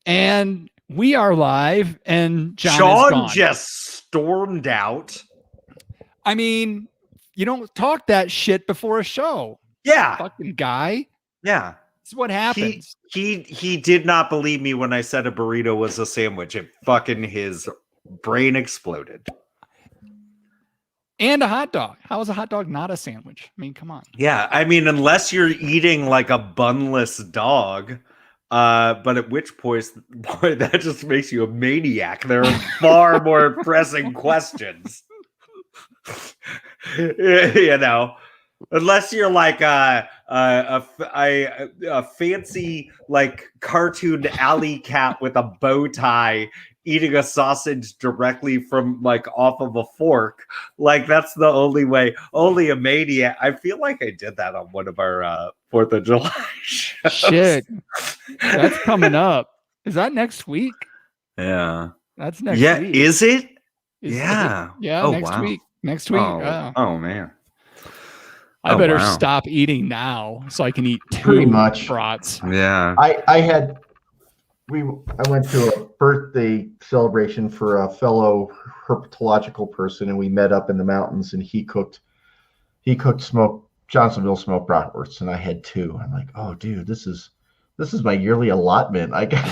And we are live, and John is Sean gone. just stormed out. I mean, you don't talk that shit before a show. Yeah. Fucking guy. Yeah. It's what happens. He did not believe me when I said a burrito was a sandwich. It fucking his brain exploded. And a hot dog. How is a hot dog not a sandwich? I mean, come on. Yeah, I mean, unless you're eating like a bunless dog. But at which point, boy, that just makes you a maniac. There are far more pressing questions. You know, unless you're like a fancy like cartoon alley cat with a bow tie eating a sausage directly from like off of a fork, like that's the only way. Only a maniac. I feel like I did that on one of our 4th of July shows. Shit, that's coming up. Is that next week? Yeah, that's next week. Week. Is it? Yeah. Oh, next wow. week. Next week. Oh man. I better stop eating now so I can eat pretty much brats. Yeah. I went to a birthday celebration for a fellow herpetological person, and we met up in the mountains, and he cooked smoked Johnsonville smoked bratwursts, and I had 2. I'm like, oh dude, this is my yearly allotment. I got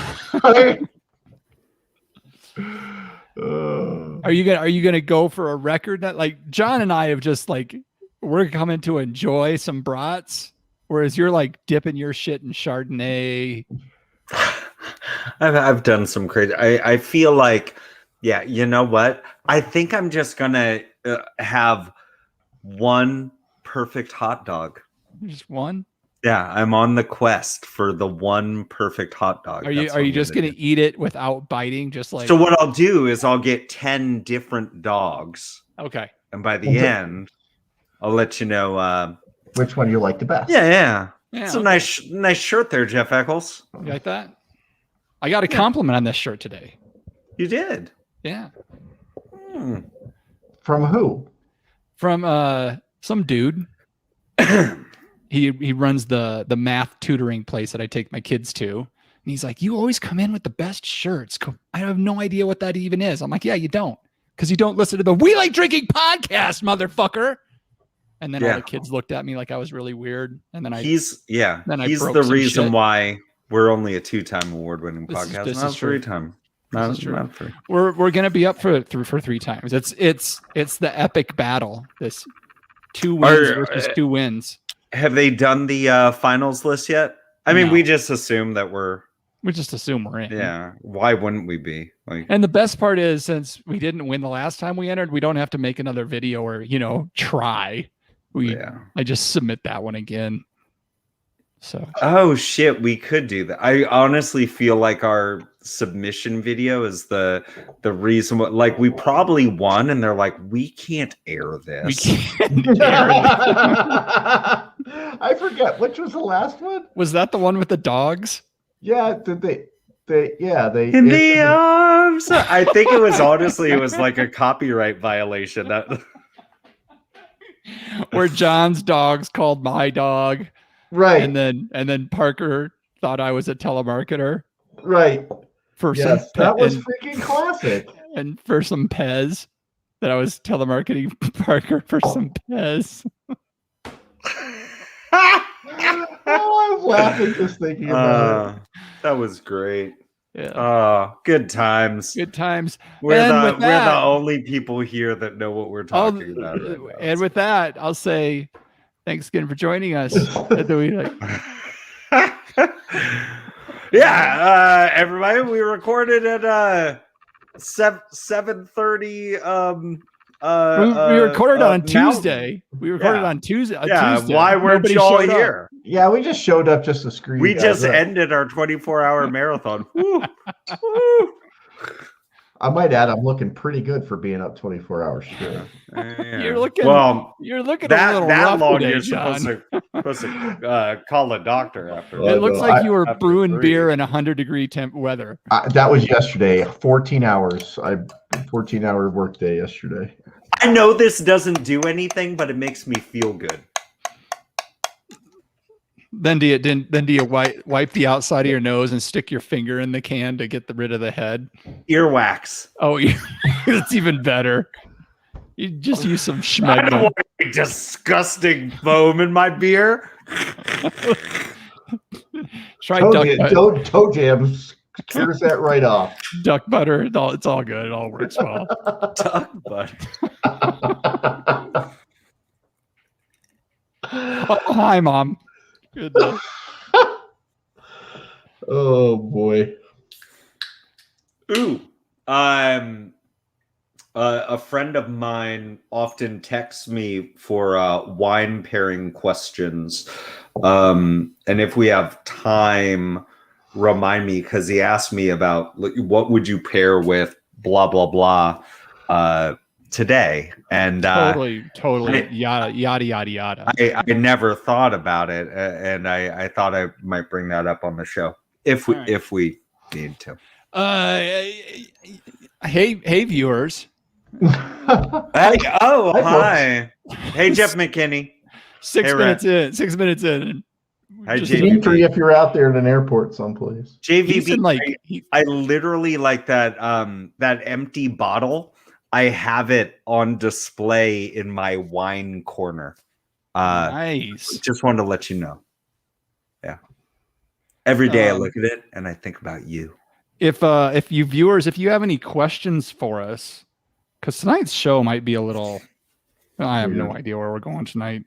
Are you gonna go for a record that like John and I have just like we're coming to enjoy some brats, whereas you're like dipping your shit in Chardonnay. I've done some crazy. I feel like, yeah, you know what? I think I'm just gonna have one perfect hot dog. Just one? Yeah, I'm on the quest for the one perfect hot dog. Are you just gonna eat it without biting? Just like so. What I'll do is I'll get 10 different dogs. Okay. And by the end, I'll let you know which one you like the best. Yeah. It's a nice shirt there, Jeff Eccles. You like that? I got a compliment on this shirt today. You did? Yeah. From who? From some dude. He runs the math tutoring place that I take my kids to. And he's like, you always come in with the best shirts. I have no idea what that even is. I'm like, yeah, you don't. Because you don't listen to the We Like Drinking podcast, motherfucker. And then all the kids looked at me like I was really weird. And then he's the reason why we're only a 2-time award-winning podcast. This not is 3-time. Not 3. We're gonna be up for 3 times. It's the epic battle. This 2 wins versus 2 wins. Have they done the finals list yet? I mean, we just assume that we just assume we're in. Yeah. Why wouldn't we be? Like, and the best part is, since we didn't win the last time we entered, we don't have to make another video or try. I just submit that one again. So oh shit, we could do that. I honestly feel like our submission video is the reason what, like, we probably won and they're like, we can't air this. We can't air this. I forget which was the last one. Was that the one with the dogs? Yeah, did they in the arms. I think it was honestly, it was like a copyright violation that where John's dog's called my dog. Right. And then Parker thought I was a telemarketer. Right. For that was freaking classic. And for some Pez, that I was telemarketing Parker for some Pez. I was laughing just thinking about it. That was great. Yeah. Oh, good times. Good times. We're the only people here that know what we're talking about. Right now. And with that, I'll say thanks again for joining us. Yeah, everybody, we recorded at 7:30. We recorded on Tuesday. We recorded on Tuesday. Tuesday. Why weren't y'all here? Yeah, we just showed up just to screw. We just ended our 24-hour marathon. Woo. Woo. I might add, I'm looking pretty good for being up 24 hours straight. You're looking that a little rough long. Today, You're John. supposed to call a doctor after. It looks like you were brewing beer in 100-degree temp weather. That was yesterday. 14 hours. 14-hour workday yesterday. I know this doesn't do anything, but it makes me feel good. Then do you wipe the outside of your nose and stick your finger in the can to get rid of the head? Earwax. Oh, yeah. That's even better. You just use some I don't schmegma. want any disgusting foam in my beer. Try Toe Jam clears that right off. duck butter. It's all good. It all works well. Duck butter. Oh, hi, Mom. Good day. Oh boy. Ooh. A friend of mine often texts me for wine pairing questions. And if we have time, remind me, because he asked me about what would you pair with blah, blah, blah today. And Totally. Yada, yada. I never thought about it. And I thought I might bring that up on the show if we need to. Hey, viewers. Hi. Hey, Jeff McKinney. 6 minutes in. 6 minutes in. Hi, Just- JVP. Dimitri, if you're out there at an airport someplace. He's in, JVB, I literally like that that empty bottle. I have it on display in my wine corner. Nice. Just wanted to let you know. Yeah. Every day I Um, look at it and I think about you. If you viewers, if you have any questions for us, because tonight's show might be a little, I have no idea where we're going tonight.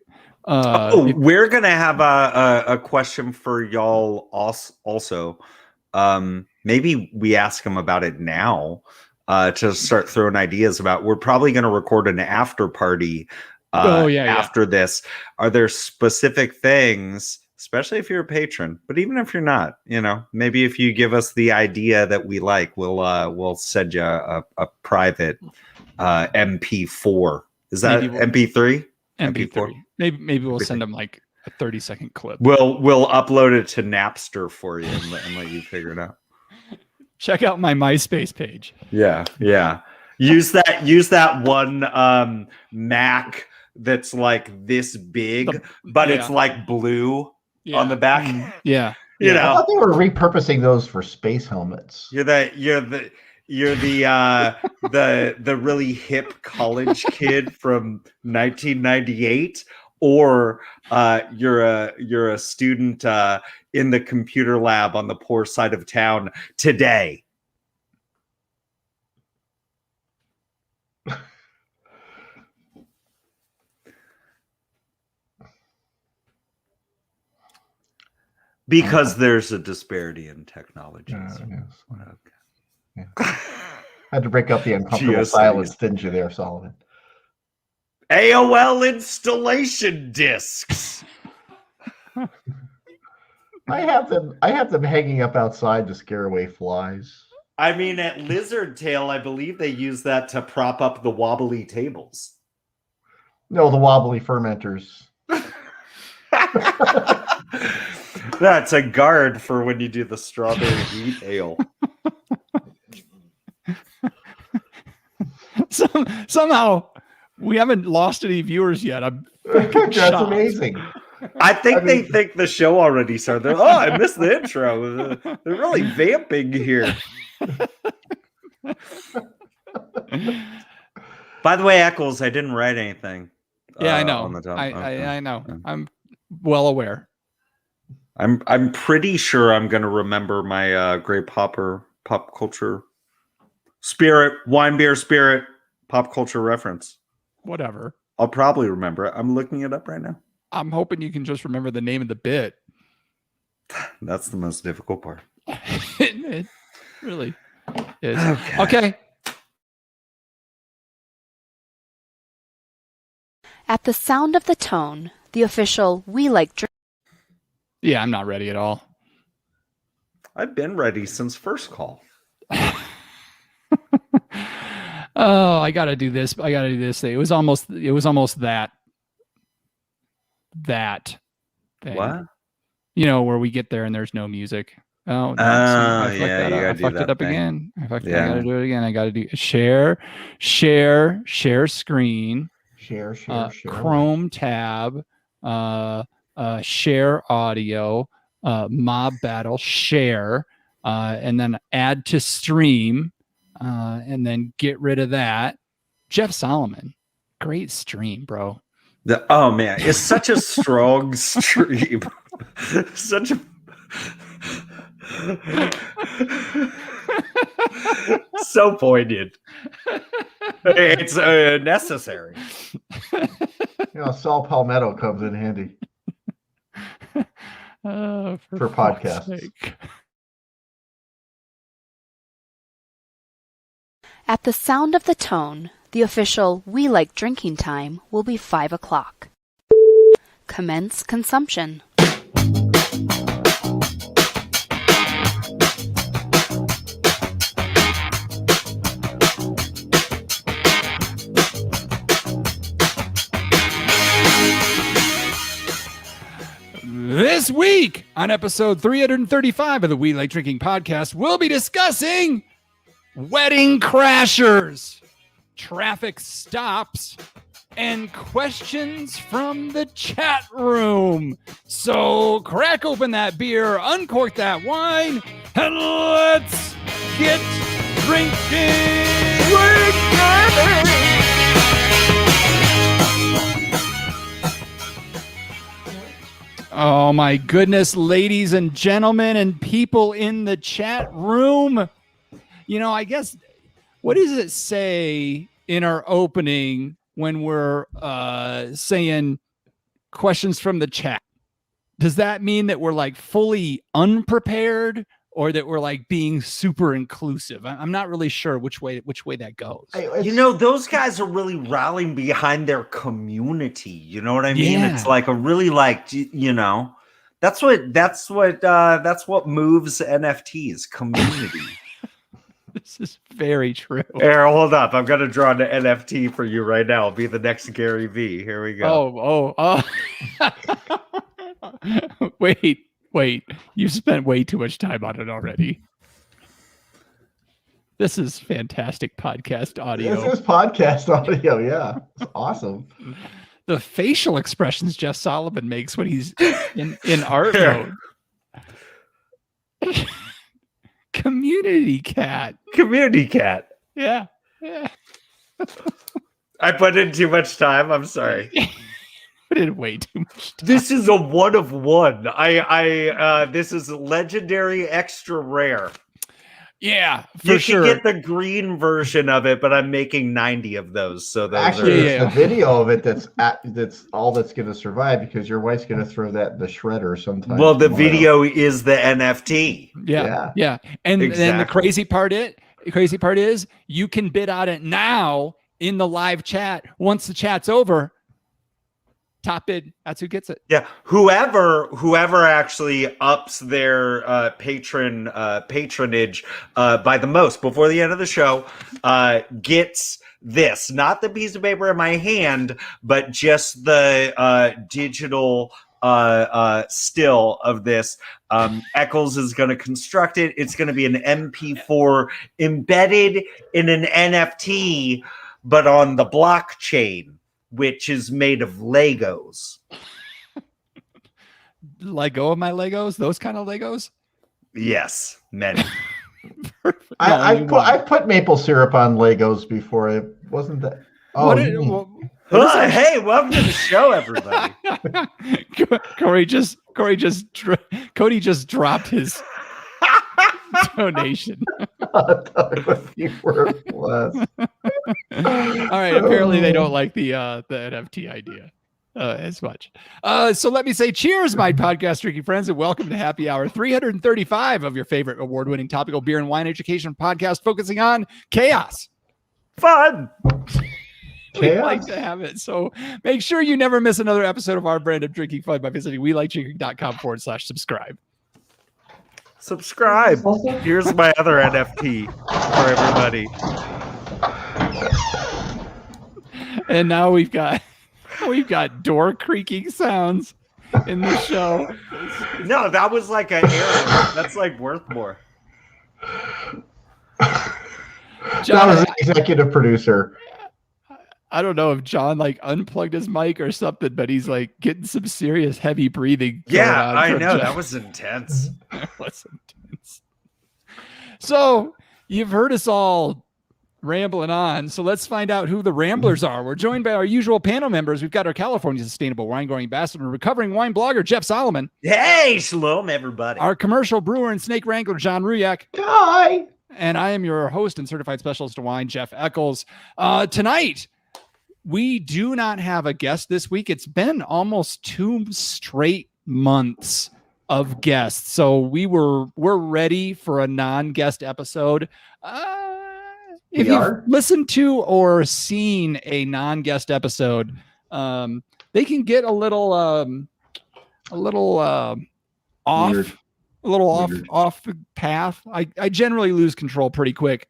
We're gonna have a question for y'all also. Maybe we ask them about it now to start throwing ideas about. We're probably gonna record an after party after this. Are there specific things, especially if you're a patron, but even if you're not, maybe if you give us the idea that we like, we'll send you a private MP4. Is that MP3? MP3. Maybe we'll send them like a 30-second clip. We'll upload it to Napster for you and let you figure it out. Check out my MySpace page. Yeah. Use that one Mac that's like this big, but it's like blue on the back. Yeah. I thought they were repurposing those for space helmets. You're the really hip college kid from 1998, or you're a student in the computer lab on the poor side of town today. Because there's a disparity in technologies. Yeah. Had to break up the uncomfortable silence, didn't you there, Solomon? AOL installation discs. I have them hanging up outside to scare away flies. I mean, at Lizard Tail, I believe they use that to prop up the wobbly tables. No, the wobbly fermenters. That's a guard for when you do the strawberry wheat ale. Somehow we haven't lost any viewers yet. That's shocked. Amazing. I they think the show already started. I missed the intro. They're really vamping here. By the way, Eccles, I didn't write anything. Yeah, I know. On the top. I know. I'm well aware. I'm pretty sure I'm going to remember my Grape Hopper pop culture spirit, wine beer spirit, pop culture reference. Whatever. I'll probably remember it. I'm looking it up right now. I'm hoping you can just remember the name of the bit. That's the most difficult part. It really is. Okay. At the sound of the tone, the official We Like Drink. Yeah, I'm not ready at all. I've been ready since first call. Oh, I gotta do this. I gotta do this thing. It was almost that thing. What? Where we get there and there's no music. Oh, no, I fucked it up again. I gotta do it again. I gotta do share screen. Share. Chrome tab. share audio, mob battle, share, and then add to stream, and then get rid of that. Jeff Solomon, great stream, bro. Oh man, it's such a strong stream. Such a so poignant. It's necessary. Saul Palmetto comes in handy for podcasts. Sake. At the sound of the tone, the official "We Like Drinking Time" will be 5 o'clock. Commence consumption. This week on episode 335 of the We Like Drinking podcast, we'll be discussing wedding crashers, traffic stops, and questions from the chat room. So crack open that beer, uncork that wine, and let's get drinking. Oh my goodness, ladies and gentlemen and people in the chat room. I guess, what does it say in our opening when we're saying questions from the chat? Does that mean that we're like fully unprepared, or that we're like being super inclusive? I'm not really sure which way that goes. Those guys are really rallying behind their community. You know what I mean? Yeah. It's like a really that's what moves NFTs, community. This is very true. Here, hold up. I'm gonna draw an NFT for you right now. I'll be the next Gary V. Here we go. Oh. Wait. You spent way too much time on it already. This is fantastic podcast audio. This is podcast audio. Yeah, it's awesome. The facial expressions Jeff Solomon makes when he's in art mode. Community cat. Yeah. I put in too much time. I'm sorry. Put in way too much time. This is a 1 of 1. This is legendary extra rare. Yeah, You sure. can get the green version of it, but I'm making 90 of those. So those Actually, are... it's the video of it that's all that's going to survive, because your wife's going to throw that in the shredder sometime. Well, the tomorrow. video is the NFT. Yeah. And then the Exactly. crazy part is you can bid on it now in the live chat. Once the chat's over, top bid, that's who gets it. Yeah, whoever actually ups their patronage by the most before the end of the show gets this, not the piece of paper in my hand, but just the digital still of this. Eccles is going to construct it. It's going to be an MP4 embedded in an NFT, but on the blockchain, which is made of Legos. Let go of my Legos, those kind of Legos. Yes, many. I put maple syrup on Legos before. It wasn't that. Oh, Hey, welcome to the show, everybody. Cody just dropped his donation. You were blessed. All right. Apparently, they don't like the NFT idea as much. So let me say cheers, my podcast drinking friends, and welcome to Happy Hour 335 of your favorite award-winning topical beer and wine education podcast, focusing on chaos. Fun. We like to have it. So make sure you never miss another episode of our brand of drinking fun by visiting welikedrinking.com/subscribe. Subscribe. Here's my other NFT for everybody. And now we've got door creaking sounds in the show. No, that was like an error. That's like worth more. That was an executive producer. I don't know if John like unplugged his mic or something, but he's like getting some serious heavy breathing. Yeah, I from know. John. That was intense. That was intense. So you've heard us all rambling on. So let's find out who the ramblers are. We're joined by our usual panel members. We've got our California Sustainable Wine Growing Ambassador and recovering wine blogger, Jeff Solomon. Hey, shalom, everybody. Our commercial brewer and snake wrangler, John Ruyak. Hi. And I am your host and certified specialist of wine, Jeff Eccles. Tonight, we do not have a guest this week. It's been almost 2 straight months of guests. So we're ready for a non-guest episode. If you've listened to or seen a non-guest episode, they can get a little off. Weird. A little Weird. off the path. I generally lose control pretty quick.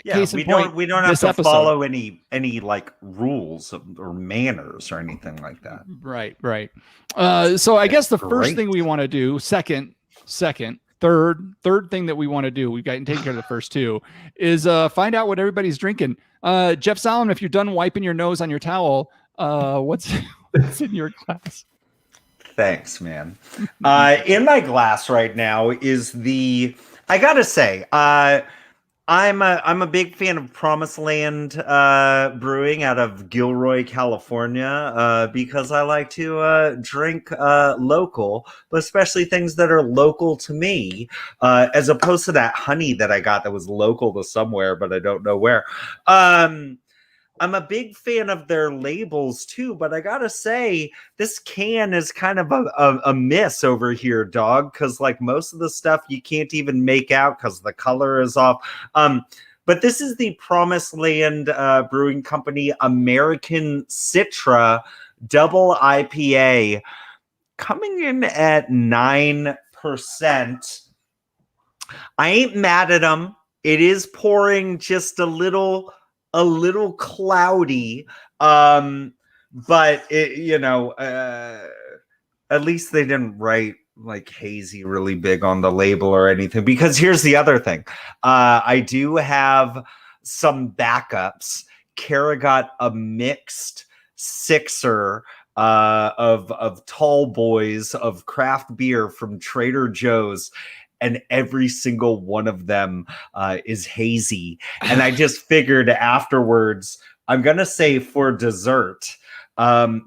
Yeah, Case in we point, don't have this to episode. follow any like rules or manners or anything like that. Right. So I guess the first Great. thing we want to do, third thing that we want to do, we've gotten taken care of the first two, is find out what everybody's drinking. Jeff Solomon, if you're done wiping your nose on your towel, what's in your glass? Thanks, man. In my glass right now is I gotta say, I'm a big fan of Promised Land Brewing out of Gilroy, California, because I like to drink local, but especially things that are local to me, as opposed to that honey that I got that was local to somewhere, but I don't know where. I'm a big fan of their labels too, but I gotta say, this can is kind of a miss over here, dog, because like most of the stuff you can't even make out because the color is off. But this is the Promised Land Brewing Company American Citra Double IPA, coming in at 9%. I ain't mad at them. It is pouring just a little cloudy, but it, at least they didn't write like hazy really big on the label or anything, because here's the other thing. I do have some backups. Kara got a mixed sixer of tall boys of craft beer from Trader Joe's, and every single one of them is hazy. And I just figured afterwards, I'm going to say for dessert,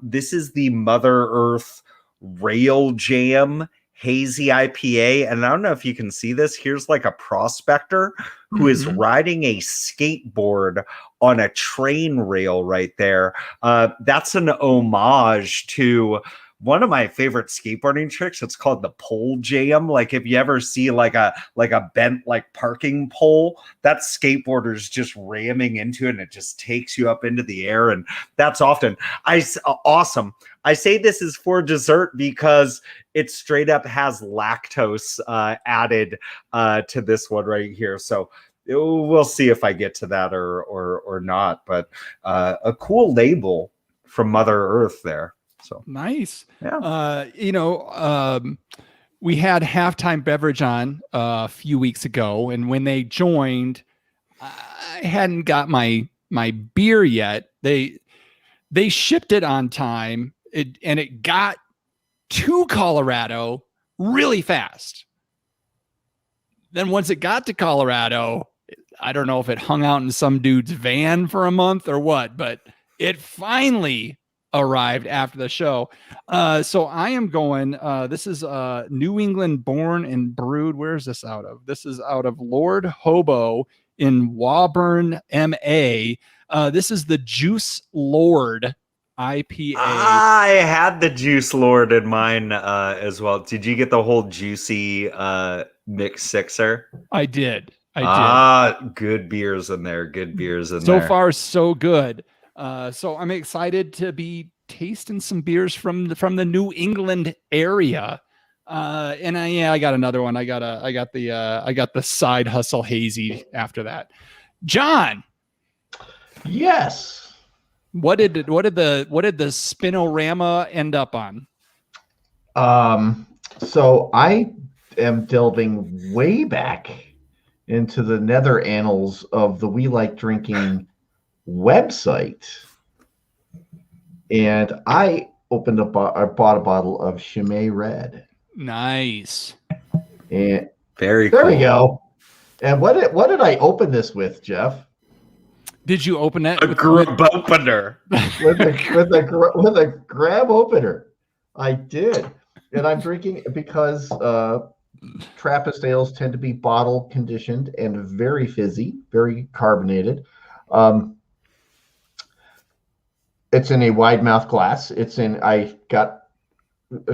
this is the Mother Earth Rail Jam Hazy IPA. And I don't know if you can see this. Here's like a prospector who is riding a skateboard on a train rail right there. That's an homage to one of my favorite skateboarding tricks. It's called the pole jam. Like if you ever see like a bent like parking pole, that skateboarder's just ramming into it and it just takes you up into the air. And that's often awesome. I say this is for dessert because it straight up has lactose added to this one right here. So we'll see if I get to that or not. But a cool label from Mother Earth there. So nice. Yeah. We had Halftime Beverage on a few weeks ago, and when they joined, I hadn't got my beer yet. They shipped it on time, and it got to Colorado really fast. Then once it got to Colorado, I don't know if it hung out in some dude's van for a month or what, but it finally arrived after the show. So I am going, this is New England born and brewed. Where is this out of? This is out of Lord Hobo in Woburn, MA. This is the Juice Lord IPA. I had the Juice Lord in mine as well. Did you get the whole juicy mix sixer? I did. Good beers in there. So So far, so good. So I'm excited to be tasting some beers from the New England area. And I got another one. I got the Side Hustle Hazy after that. John. Yes. What did the Spinorama end up on? So I am delving way back into the nether annals of the We Like Drinking website. and I I bought a bottle of Chimay Red. Nice. And Very there cool. we go. And what did I open this with, Jeff? Did you open it A grub opener. With a grab opener. I did. And I'm drinking because Trappist ales tend to be bottle conditioned and very fizzy, very carbonated. It's in a wide mouth glass. I got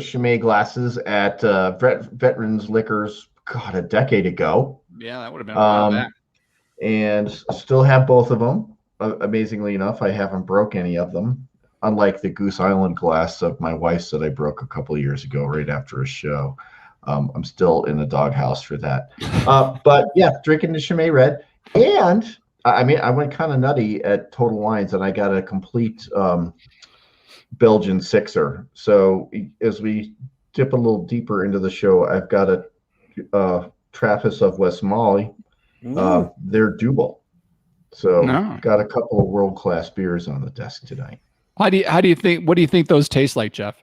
Chimay glasses at Veterans Liquors, God, a decade ago. Yeah, that would have been a while back. And still have both of them. Amazingly enough, I haven't broke any of them, unlike the Goose Island glass of my wife's that I broke a couple of years ago right after a show. I'm still in the doghouse for that. But yeah, drinking the Chimay Red. And I mean, I went kind of nutty at Total Wines and I got a complete Belgian sixer. So as we dip a little deeper into the show, I've got a Trappist of Westmalle. They're Duble. So got a couple of world-class beers on the desk tonight. How do you think? What do you think those taste like, Jeff?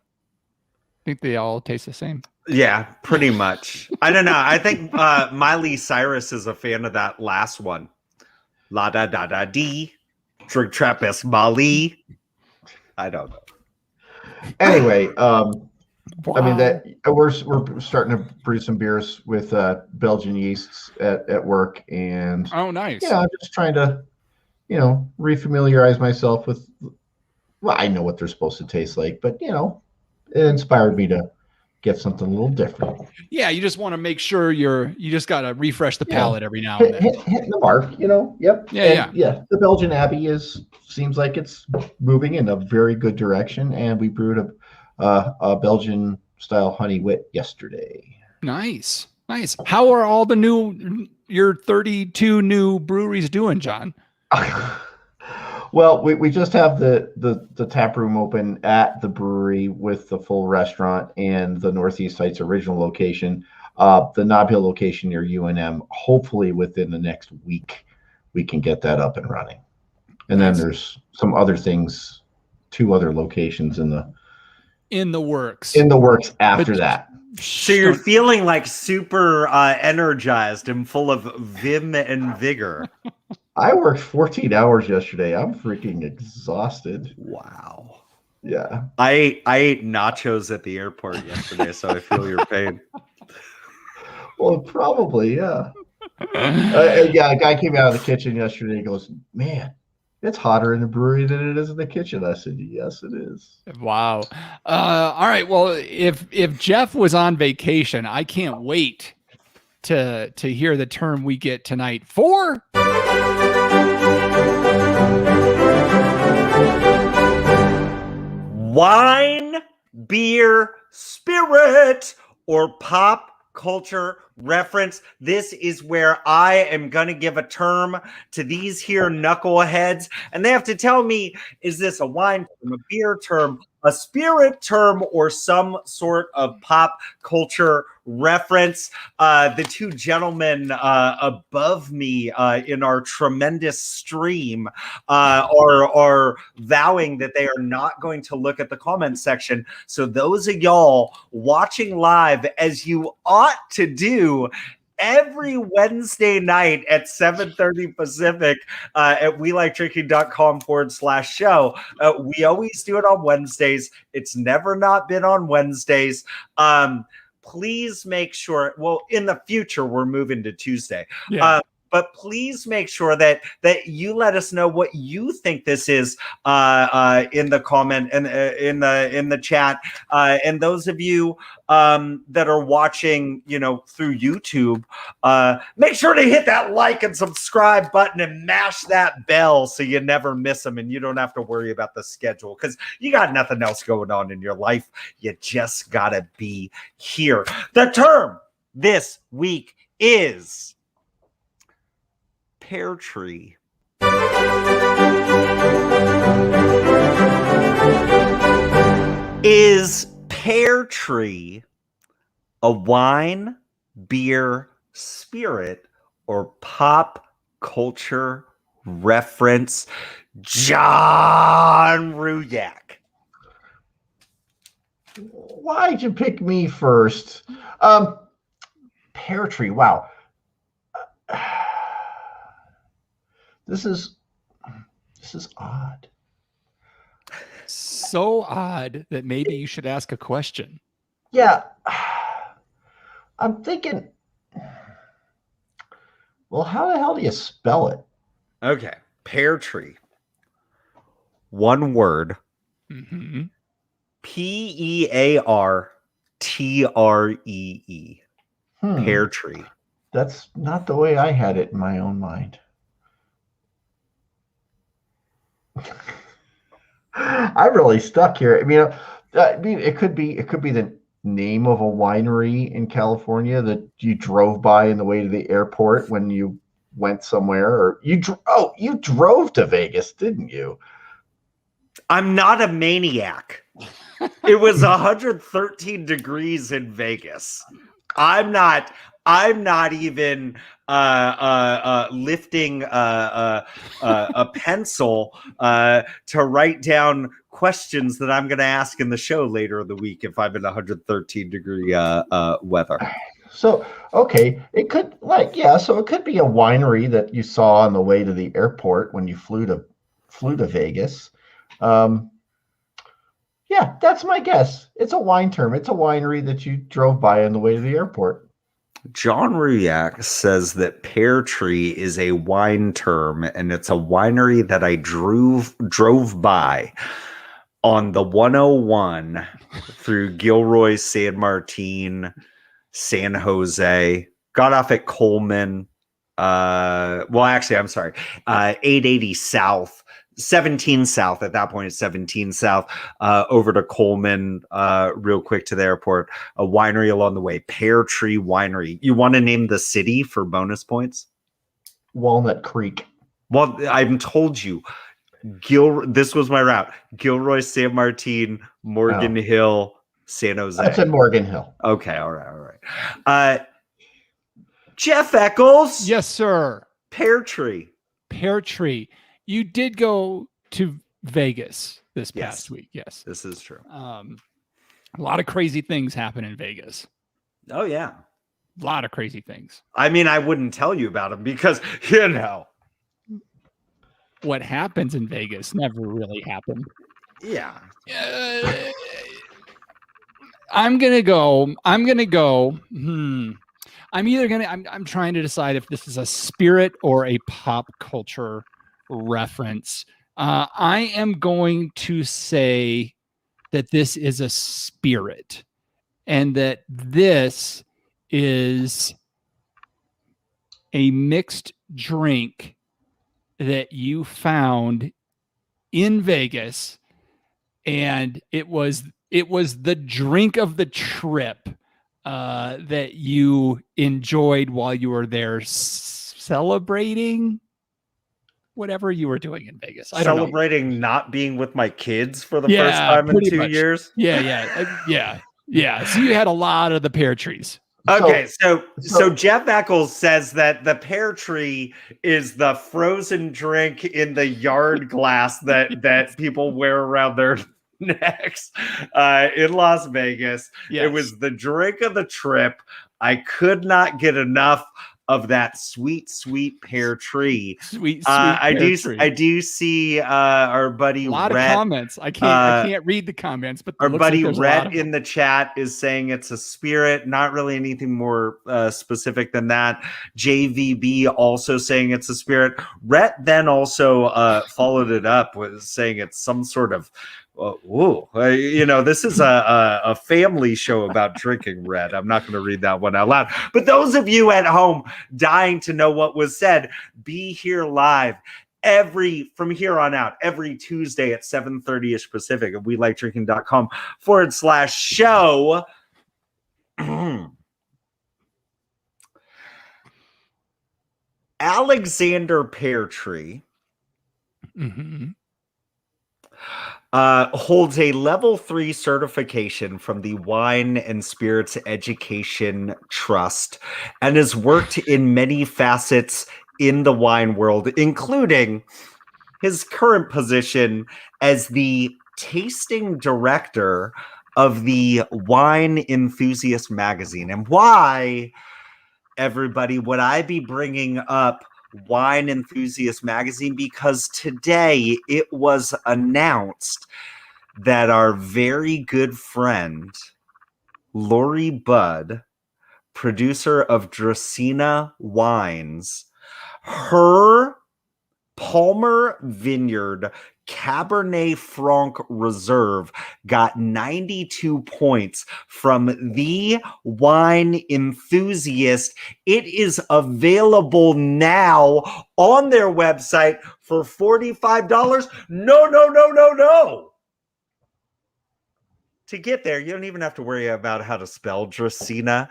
Think they all taste the same? Yeah, pretty much. I don't know. I think Miley Cyrus is a fan of that last one. La da da da dee. Drink Trappist Molly. I don't know. Anyway, Wow. I mean that we're starting to brew some beers with Belgian yeasts at work, and Oh, nice. I'm just trying to, refamiliarize myself with. Well, I know what they're supposed to taste like, but it inspired me to get something a little different. Yeah, you just want to make sure you just got to refresh the palate every now and then. Hitting the mark, Yep. Yeah. The Belgian Abbey seems like it's moving in a very good direction, and we brewed a Belgian style honey wit yesterday. Nice. How are all your 32 new breweries doing, John? Well, we just have the tap room open at the brewery with the full restaurant and the Northeast Heights original location. The Nob Hill location near UNM, hopefully within the next week, we can get that up and running. And then there's some other things, 2 other locations in the works after that. So you're feeling like super energized and full of vim and vigor. I worked 14 hours yesterday. I'm freaking exhausted. Wow. Yeah. I ate nachos at the airport yesterday, so I feel your pain. Well, probably, yeah. A guy came out of the kitchen yesterday and goes, "Man, it's hotter in the brewery than it is in the kitchen." I said, "Yes, it is." Wow. All right. Well, if Jeff was on vacation, I can't wait to hear the term we get tonight for wine, beer, spirit, or pop culture reference. This is where I am going to give a term to these here knuckleheads, and they have to tell me, is this a wine term, a beer term, a spirit term, or some sort of pop culture reference? The 2 gentlemen above me in our tremendous stream are vowing that they are not going to look at the comment section. So those of y'all watching live, as you ought to do, every Wednesday night at 7:30 Pacific at welikedrinking.com/show. We always do it on Wednesdays. It's never not been on Wednesdays. Please make sure, well, in the future, we're moving to Tuesday. Yeah. But please make sure that you let us know what you think this is in the comment and in the chat. And those of you that are watching, through YouTube, make sure to hit that like and subscribe button and mash that bell so you never miss them and you don't have to worry about the schedule because you got nothing else going on in your life. You just gotta be here. The term this week is pear tree. Is pear tree a wine, beer, spirit, or pop culture reference? John Ruyak. Why'd you pick me first? Pear tree. Wow. This is odd. So odd that maybe you should ask a question. Yeah. I'm thinking, well, how the hell do you spell it? Okay. Pear tree. One word. Mm-hmm. Peartree. Pear tree. That's not the way I had it in my own mind. I'm really stuck here. I mean, it could be the name of a winery in California that you drove by on the way to the airport when you went somewhere, or you drove to Vegas, didn't you? I'm not a maniac. It was 113 degrees in Vegas. I'm not even lifting a pencil to write down questions that I'm going to ask in the show later in the week if I'm in 113 degree weather. So, okay, it could so it could be a winery that you saw on the way to the airport when you flew to Vegas. Yeah, that's my guess. It's a wine term. It's a winery that you drove by on the way to the airport. John Ruyak says that Pear Tree is a wine term, and it's a winery that I drove by on the 101 through Gilroy, San Martin, San Jose, got off at Coleman. Well, actually, I'm sorry, 880 South, 17 South. At that point, it's 17 South, over to Coleman, real quick to the airport. A winery along the way, Pear Tree Winery. You want to name the city for bonus points? Walnut Creek. Well, I've told you. This was my route. Gilroy, San Martin, Morgan Hill, San Jose. That's in Morgan Hill. Okay, all right. Jeff Eccles. Yes, sir. Pear Tree. Pear tree. You did go to Vegas this past week. Yes. This is true. A lot of crazy things happen in Vegas. Oh, yeah. A lot of crazy things. I mean, I wouldn't tell you about them because, what happens in Vegas never really happened. Yeah. I'm gonna go. I'm trying to decide if this is a spirit or a pop culture reference. I am going to say that this is a spirit, and that this is a mixed drink that you found in Vegas, and it was the drink of the trip that you enjoyed while you were there celebrating whatever you were doing in Vegas. Celebrating not being with my kids for the first time in 2 years. Yeah. So you had a lot of the pear trees. Okay, so Jeff Eccles says that the Pear Tree is the frozen drink in the yard glass that people wear around their necks in Las Vegas. Yes. It was the drink of the trip. I could not get enough of that sweet Pear Tree. Sweet I pear tree. do see our buddy a lot Rhett, of comments. I can't read the comments, but our buddy like Rhett in the chat is saying it's a spirit. Not really anything more specific than that. JVB also saying it's a spirit. Rhett then also followed it up with saying it's some sort of this is a family show about drinking, Red. I'm not going to read that one out loud. But those of you at home dying to know what was said, be here live from here on out, every Tuesday at 7:30ish Pacific at welikedrinking.com/show. Alexander Pear Tree. Mm-hmm. Holds a level 3 certification from the Wine and Spirits Education Trust and has worked in many facets in the wine world, including his current position as the tasting director of the Wine Enthusiast magazine. And why, everybody, would I be bringing up Wine Enthusiast magazine? Because today it was announced that our very good friend, Lori Budd, producer of Dracaena Wines, her Palmer Vineyard Cabernet Franc Reserve got 92 points from the Wine Enthusiast. It is available now on their website for $45. No. To get there, you don't even have to worry about how to spell Dracaena.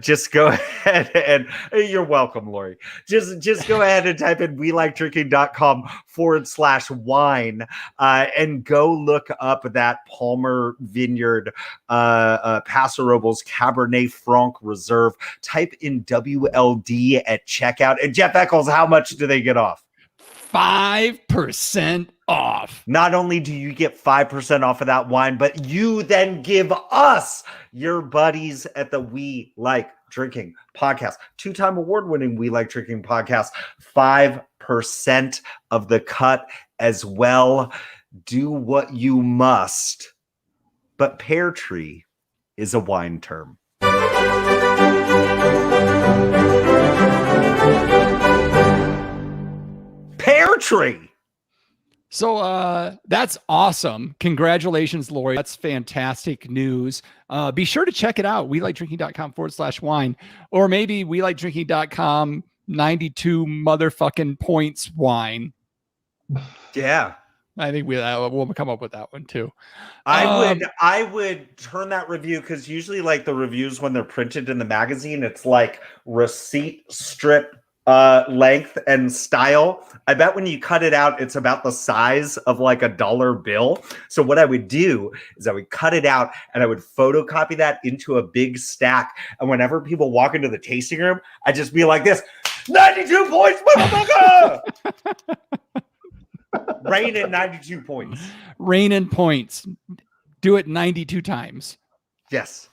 Just go ahead and you're welcome, Lori. Just go ahead and type in welikeDrinking.com/wine and go look up that Palmer Vineyard Paso Robles Cabernet Franc Reserve. Type in WLD at checkout. And Jeff Eccles, how much do they get off? 5% off. Not only do you get 5% off of that wine, but you then give us, your buddies at the We Like Drinking podcast, 2-time award-winning We Like Drinking podcast, 5% of the cut as well. Do what you must. But Pear Tree is a wine term. Pear Tree. So that's awesome. Congratulations, Lori. That's fantastic news. Be sure to check it out. WeLikeDrinking.com/wine, or maybe WeLikeDrinking.com 92 motherfucking points wine. Yeah. I think we'll come up with that one too. I would turn that review, because usually like the reviews when they're printed in the magazine, it's like receipt strip length and style. I bet when you cut it out, it's about the size of like a dollar bill. So what I would do is I would cut it out and I would photocopy that into a big stack. And whenever people walk into the tasting room, I just be like this, 92 points, motherfucker! Rain at 92 points. Rain in points. Do it 92 times. Yes.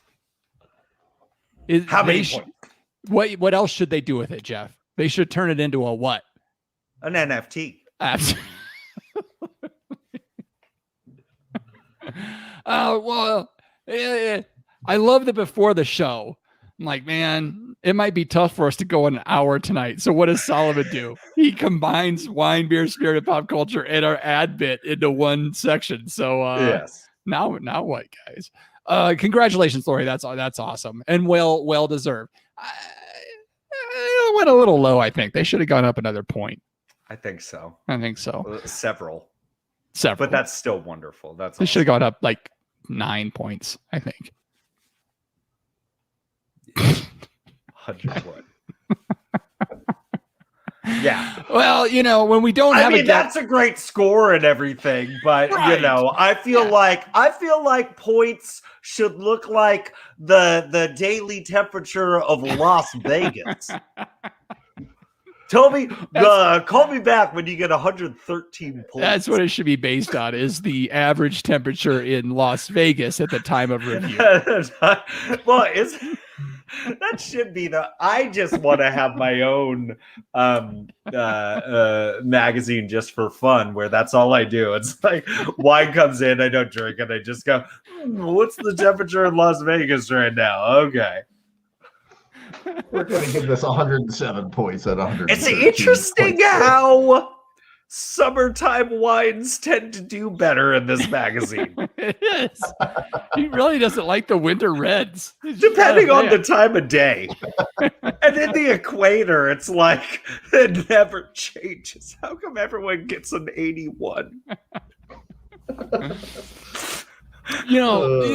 How many points? What else should they do with it, Jeff? They should turn it into a what? An NFT. Absolutely. Well, I love that before the show, I'm like, man, it might be tough for us to go an hour tonight. So what does Solomon do? He combines wine, beer, spirit, and pop culture and our ad bit into one section. So yes. Now what, guys? Congratulations, Lori. That's awesome and well deserved. I went a little low. I think they should have gone up another point. I think so. Several. But that's still wonderful. They should have gone up like 9 points, I think. 100 foot. Yeah. Well, when we don't have that's a great score and everything, but right. I feel like points should look like the daily temperature of Las Vegas. Call me back when you get 113 points. That's what it should be based on, is the average temperature in Las Vegas at the time of review. Well, that should be I just want to have my own magazine just for fun, where that's all I do. It's like wine comes in, I don't drink it, I just go, what's the temperature in Las Vegas right now? Okay. We're going to give this 107 points at 100. It's interesting how summertime wines tend to do better in this magazine. It is. He really doesn't like the winter reds. Depending on the time of day. And in the equator, it's like it never changes. How come everyone gets an 81? The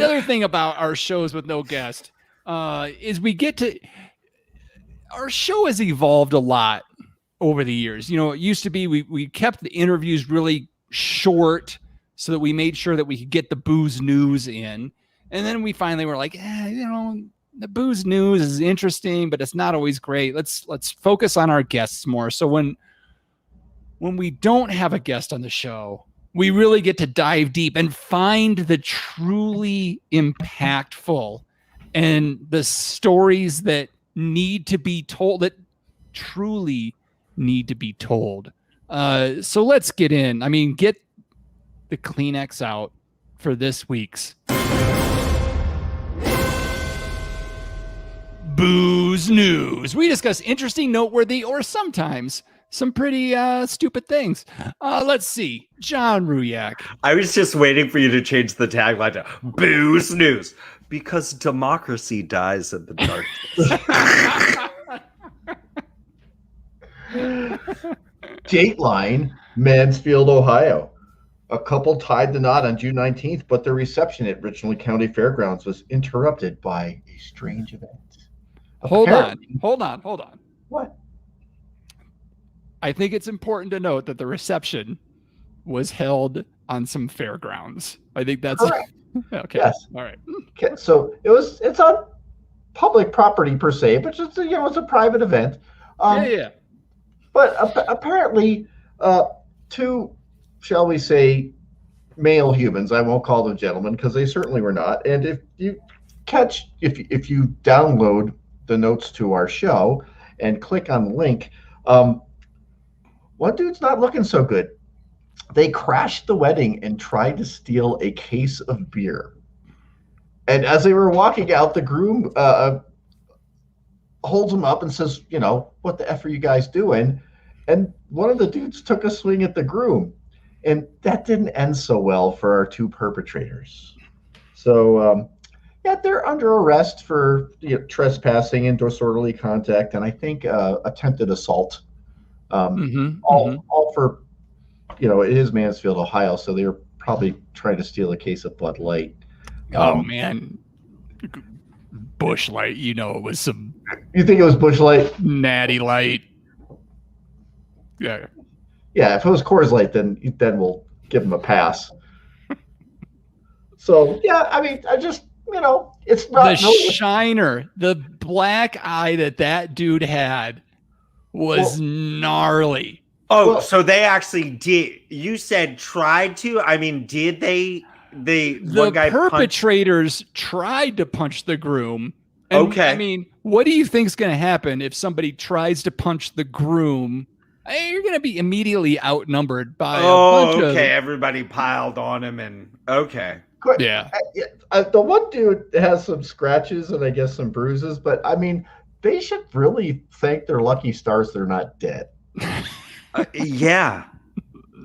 other thing about our shows with no guest is our show has evolved a lot over the years. It used to be we kept the interviews really short so that we made sure that we could get the booze news in. And then we finally were like, the booze news is interesting, but it's not always great. Let's focus on our guests more. So when we don't have a guest on the show, we really get to dive deep and find the truly impactful and the stories that need to be told, that truly need to be told. So let's get in. I mean, get the Kleenex out for this week's Booze News. We discuss interesting, noteworthy, or sometimes some pretty stupid things. Let's see. John Ruyak. I was just waiting for you to change the tagline to Booze News, because democracy dies in the darkness. Dateline, Mansfield, Ohio. A couple tied the knot on June 19th, but their reception at Richland County Fairgrounds was interrupted by a strange event. Hold Apparently- on. What? I think it's important to note that the reception was held on some fairgrounds. I think that's Correct. okay. Yes. All right. Okay, so it's on public property per se, but just it's a private event. Yeah. But apparently, two, shall we say, male humans, I won't call them gentlemen because they certainly were not. And if you download the notes to our show and click on the link, one dude's not looking so good. They crashed the wedding and tried to steal a case of beer. And as they were walking out, the groom holds him up and says, what the F are you guys doing? And one of the dudes took a swing at the groom. And that didn't end so well for our two perpetrators. So, they're under arrest for trespassing and disorderly conduct, and I think attempted assault. All for, it is Mansfield, Ohio, so they were probably trying to steal a case of Bud Light. Oh man, Bush Light. It was some. You think it was Bush Light? Natty Light. Yeah. Yeah, if it was Coors Light, then we'll give him a pass. So I mean, I just it's not the shiner, the black eye that dude had was gnarly. Oh, Well- so they actually did. You said tried to. I mean, did they? The One guy punched. perpetrators tried to punch the groom. And, Okay. I mean, what do you think's going to happen if somebody tries to punch the groom? You're going to be immediately outnumbered by a bunch of... Everybody piled on him, and okay. Yeah. The one dude has some scratches and I guess some bruises, but I mean, they should really thank their lucky stars they're not dead. Yeah.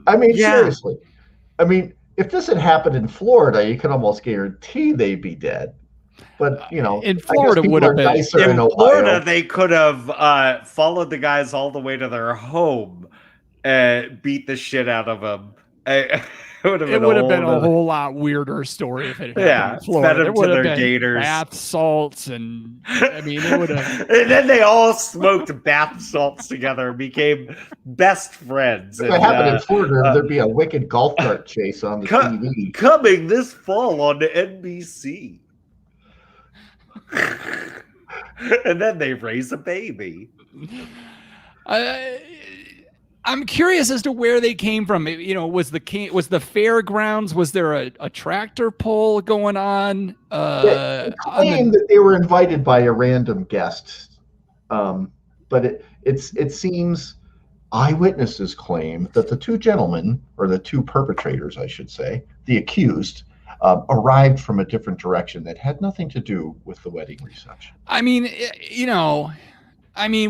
I mean, Yeah. seriously. I mean, if this had happened in Florida, you can almost guarantee they'd be dead. But in I guess Florida people would are have been. nicer In Ohio. Florida, they could have followed the guys all the way to their home and beat the shit out of them. It would have been a whole lot weirder story if it happened Yeah, in Florida. fed 'em There to would have their been gators. bath salts, and I mean, it would have. And then they all smoked bath salts together and became best friends. If And, it happened in Florida, there'd be a wicked golf cart chase on the Cut- TV. coming this fall on the NBC. And then they raise a baby. I'm curious as to where they came from. Was the fairgrounds? Was there a tractor pull going on? They claim that they were invited by a random guest, but it seems eyewitnesses claim that the two gentlemen, or the two perpetrators, I should say, the accused, arrived from a different direction that had nothing to do with the wedding reception. I mean,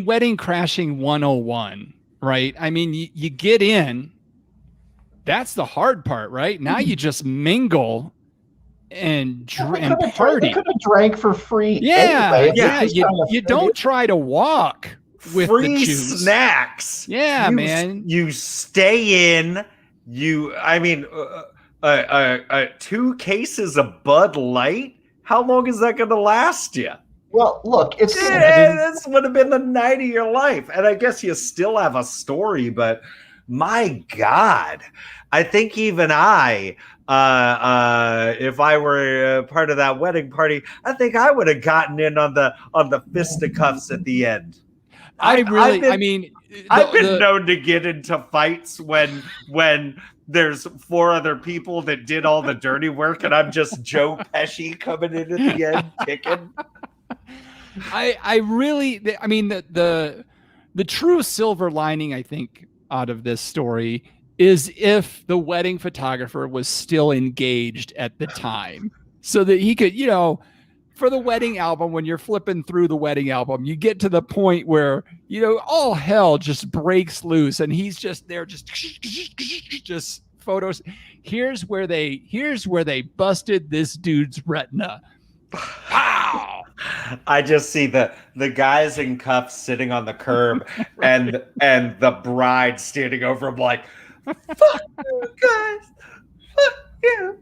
wedding crashing 101, right? I mean, you get in. That's the hard part, right? Now you just mingle and They party. could have drank for free. Yeah, anyway. yeah. It's just kind of- You don't try to walk with the Free juice. snacks. Yeah, man. You stay in. 2 cases of Bud Light. How long is that going to last you? Well, look, it's This would have been the night of your life. And I guess you still have a story, but my God, I think even if I were a part of that wedding party, I think I would have gotten in on the fisticuffs at the end. I've been the- known to get into fights when there's 4 other people that did all the dirty work, and I'm just Joe Pesci coming in at the end kicking. The true silver lining, I think, out of this story is if the wedding photographer was still engaged at the time, so that he could, for the wedding album, when you're flipping through the wedding album, you get to the point where, all hell just breaks loose, and he's just there, just photos. Here's where they busted this dude's retina. Wow. I just see the guys in cuffs sitting on the curb and the bride standing over him like, fuck you guys, fuck you.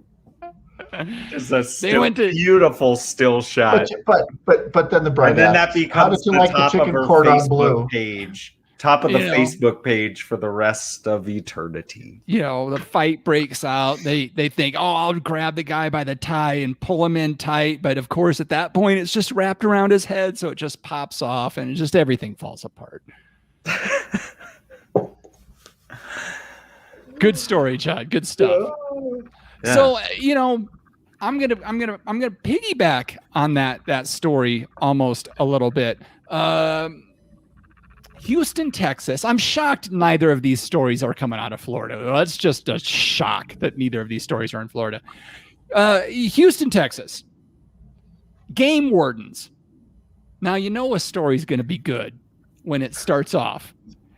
Just beautiful still shot. But then the bride and then asks, that becomes how did you the like the top of chicken her cordon bleu? Facebook page. Top of the Facebook page for the rest of eternity. The fight breaks out. They think, oh, I'll grab the guy by the tie and pull him in tight. But of course, at that point, it's just wrapped around his head. So it just pops off and just everything falls apart. Good story, John. Good stuff. Yeah. So, I'm gonna piggyback on that story almost a little bit. Houston, Texas. I'm shocked neither of these stories are coming out of Florida. That's just a shock that neither of these stories are in Florida. Houston, Texas. Game wardens. Now, a story's going to be good when it starts off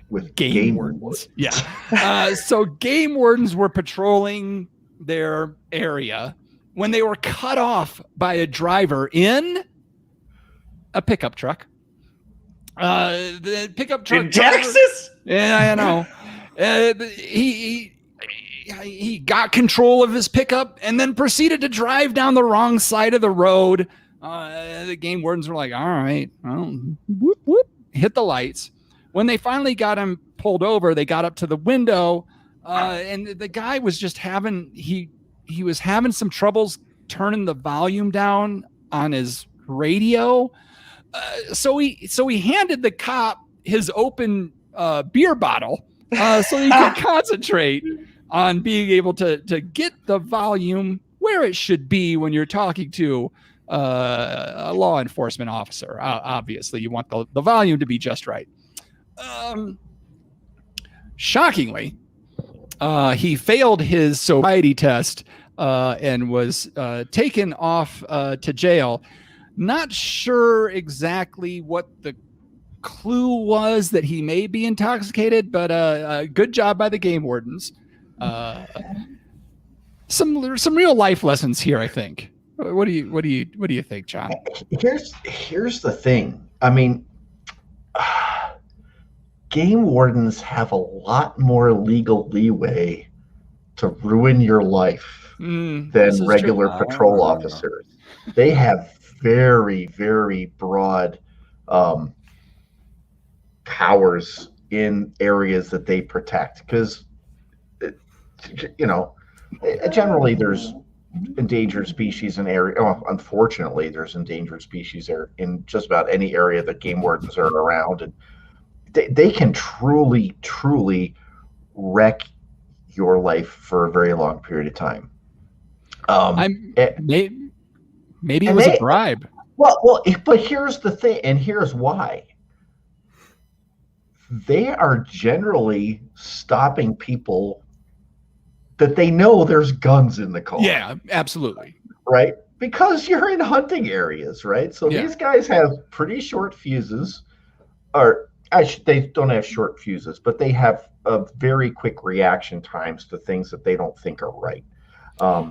with game wardens. Yeah. So game wardens were patrolling their area when they were cut off by a driver in a pickup truck. The pickup truck in Texas. Yeah, I know. He got control of his pickup and then proceeded to drive down the wrong side of the road. The game wardens were like, "All right, well, whoop, whoop," hit the lights. When they finally got him pulled over, they got up to the window, and the guy was just he was having some troubles turning the volume down on his radio. So he handed the cop his open beer bottle so he could concentrate on being able to get the volume where it should be when you're talking to a law enforcement officer. Obviously, you want the volume to be just right. Shockingly, he failed his sobriety test and was taken off to jail. Not sure exactly what the clue was that he may be intoxicated, but a good job by the game wardens. Some real life lessons here, I think. What do you think, John? Here's the thing. I mean, game wardens have a lot more legal leeway to ruin your life than regular patrol officers. They have very, very broad powers in areas that they protect because, generally there's endangered species in area. Oh, unfortunately, there's endangered species there in just about any area that game wardens are around, and they can truly, truly wreck your life for a very long period of time. Maybe it was a bribe. Well, but here's the thing, and here's why. They are generally stopping people that they know there's guns in the car. Yeah, absolutely. Right? Because you're in hunting areas, right? So these guys have pretty short fuses, or they don't have short fuses, but they have very quick reaction times to things that they don't think are right.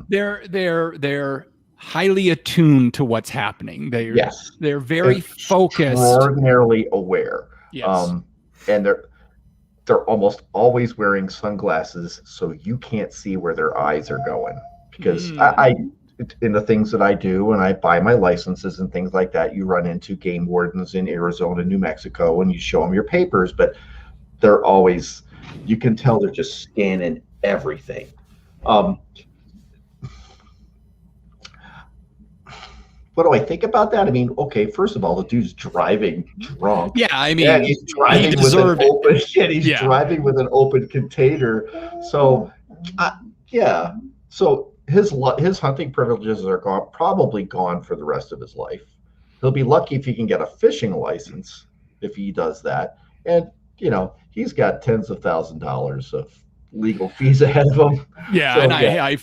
They're highly attuned to what's happening. They're very focused, extraordinarily aware. Yes. And they're almost always wearing sunglasses, so you can't see where their eyes are going. Because I in the things that I do, and I buy my licenses and things like that, you run into game wardens in Arizona, New Mexico, and you show them your papers, but they're always, you can tell they're just scanning everything. what do I think about that? I mean, okay, first of all, the dude's driving drunk. Yeah, I mean, And he's driving with an deserved it. open shit. He's Yeah. driving with an open container. So, yeah. So his hunting privileges are probably gone for the rest of his life. He'll be lucky if he can get a fishing license if he does that. And he's got tens of $1,000s of legal fees ahead of him. Yeah, So, and yeah. I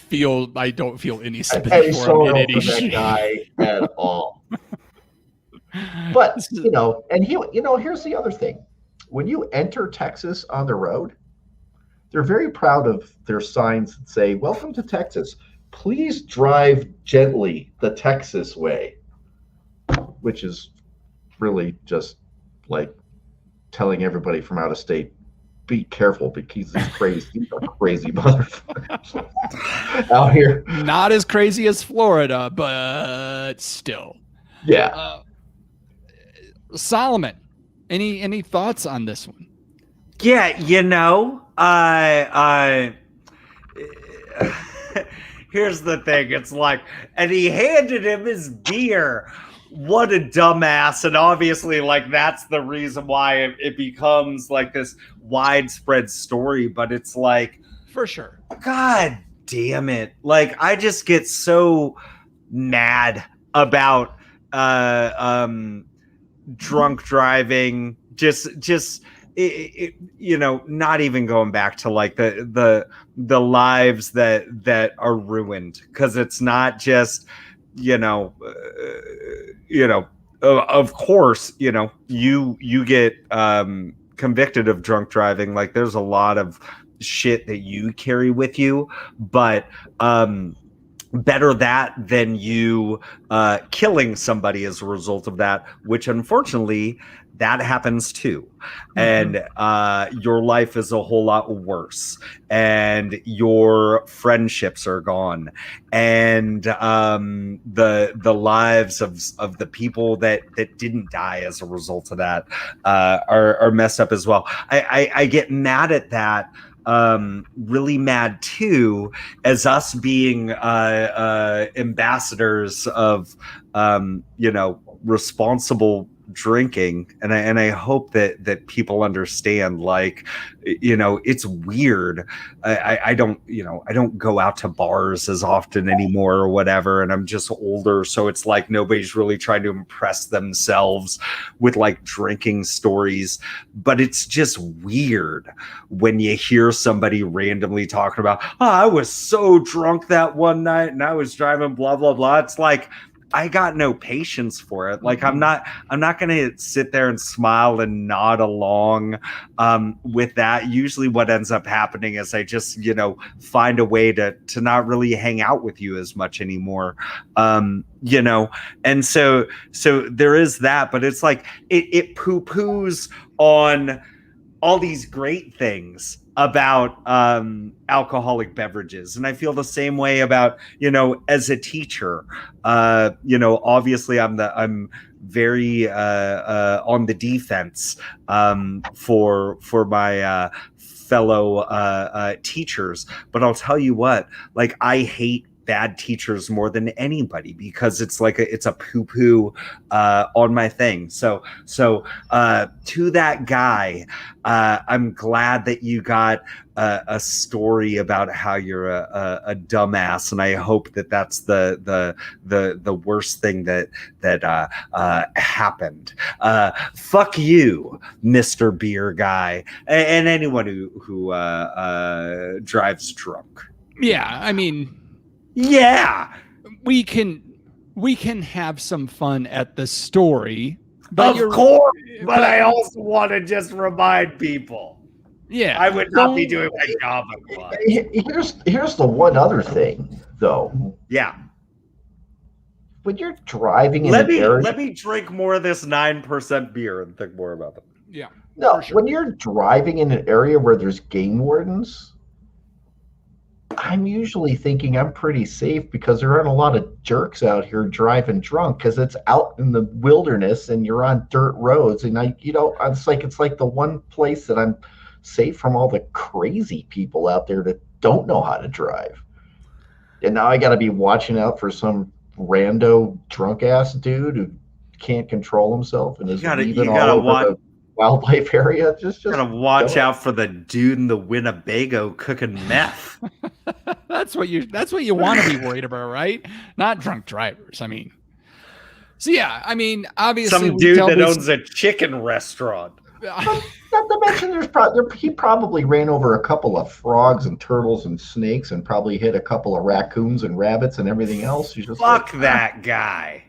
don't feel any sympathy Any for him sorrow in any for that shape. guy at all. But and here's the other thing: when you enter Texas on the road, they're very proud of their signs that say "Welcome to Texas. Please drive gently the Texas way," which is really just like telling everybody from out of state, be careful because these are crazy motherfuckers out here. Not as crazy as Florida, but still. Yeah. Solomon, any thoughts on this one? Yeah, here's the thing. It's like, and he handed him his beer. What a dumbass. And obviously, like, that's the reason why it becomes like this widespread story. But it's like, For sure. God damn it. Like, I just get so mad about drunk driving, not even going back to like the lives that are ruined, because it's not just of course you get convicted of drunk driving. Like, there's a lot of shit that you carry with you, but better that than you killing somebody as a result of that, which unfortunately that happens too. And your life is a whole lot worse, and your friendships are gone, and the lives of the people that didn't die as a result of that are messed up as well. I get mad at that. Really mad too, as us being ambassadors of responsible drinking, and I hope that people understand, like, it's weird. I don't go out to bars as often anymore or whatever, and I'm just older, so it's like nobody's really trying to impress themselves with like drinking stories. But it's just weird when you hear somebody randomly talking about, I was so drunk that one night and I was driving blah blah blah. It's like, I got no patience for it. Like, I'm not going to sit there and smile and nod along with that. Usually what ends up happening is I just, find a way to not really hang out with you as much anymore. And so there is that, but it's like, it poo-poos on all these great things about alcoholic beverages. And I feel the same way about, as a teacher, obviously I'm very on the defense for my fellow teachers. But I'll tell you what, like, I hate bad teachers more than anybody, because it's like it's a poo-poo on my thing. So to that guy, I'm glad that you got a story about how you're a dumbass, and I hope that that's the worst thing that happened. Fuck you, Mr. Beer Guy, and anyone who drives drunk. Yeah, I mean, yeah, we can have some fun at the story, but of course. But I also want to just remind people, yeah, I would not be doing my job otherwise. Here's the one other thing, though. Yeah, When you're driving in let an area, me drink more of this 9% beer and think more about them. yeah. no, for sure. when you're driving in an area where there's game wardens, I'm usually thinking I'm pretty safe, because there aren't a lot of jerks out here driving drunk, because it's out in the wilderness and you're on dirt roads, and it's like the one place that I'm safe from all the crazy people out there that don't know how to drive. And now I got to be watching out for some rando drunk ass dude who can't control himself and is leaving all over the wildlife area. Just gotta watch out for the dude in the Winnebago cooking meth. That's what you want to be worried about, right? Not drunk drivers. I mean, so yeah, I mean, obviously, some dude that owns a chicken restaurant. Not to mention, he probably ran over a couple of frogs and turtles and snakes, and probably hit a couple of raccoons and rabbits and everything else. He's just fuck that guy.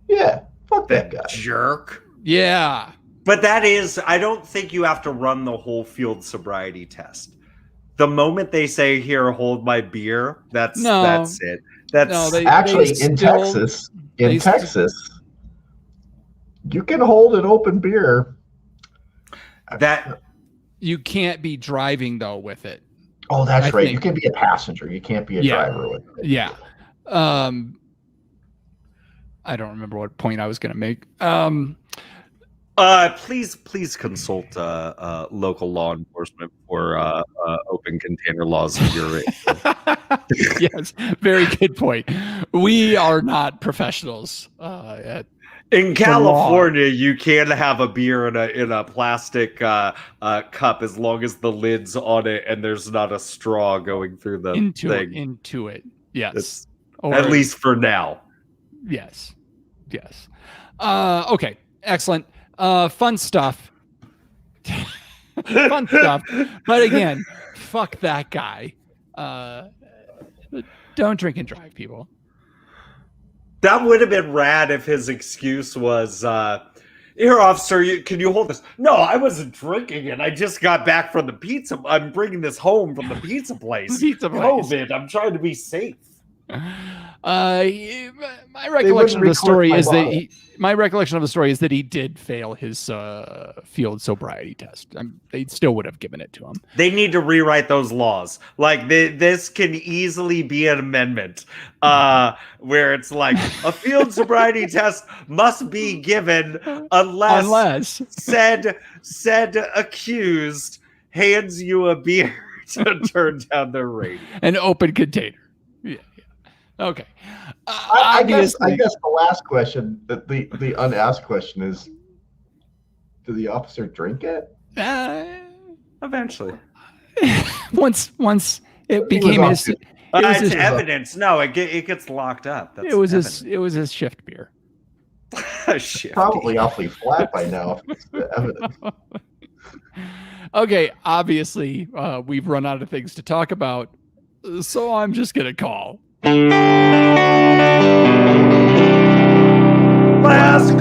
Yeah, fuck that guy, jerk. Yeah, but I don't think you have to run the whole field sobriety test. The moment they say, "Here, hold my beer," that's it. That's in Texas. In Texas, you can hold an open beer. That you can't be driving though with it. Oh, that's right. You can be a passenger. You can't be a driver with it. Yeah. I don't remember what point I was going to make. Please consult local law enforcement for open container laws in your area. Yes, very good point. We are not professionals. In California, you can have a beer in a plastic cup as long as the lid's on it and there's not a straw going through the thing. Into it. Yes. At least for now. Yes. Okay. Excellent. Fun stuff. Fun stuff. But again, fuck that guy. Don't drink and drive, people. That would have been rad if his excuse was, here, officer, can you hold this? No, I wasn't drinking it. I just got back from the pizza. I'm bringing this home from the pizza place. COVID. I'm trying to be safe. My recollection of the story is that he did fail his field sobriety test. They still would have given it to him. They need to rewrite those laws. Like this can easily be an amendment where it's like a field sobriety test must be given unless said accused hands you a beer to turn down their rating. An open container. Yeah. Okay. I guess the last question, the unasked question is, did the officer drink it? Eventually. Once it became his. It's evidence. No, it gets locked up. It was his shift beer. Probably awfully flat by now. If it's the evidence. Okay. Obviously, we've run out of things to talk about, so I'm just gonna call. Last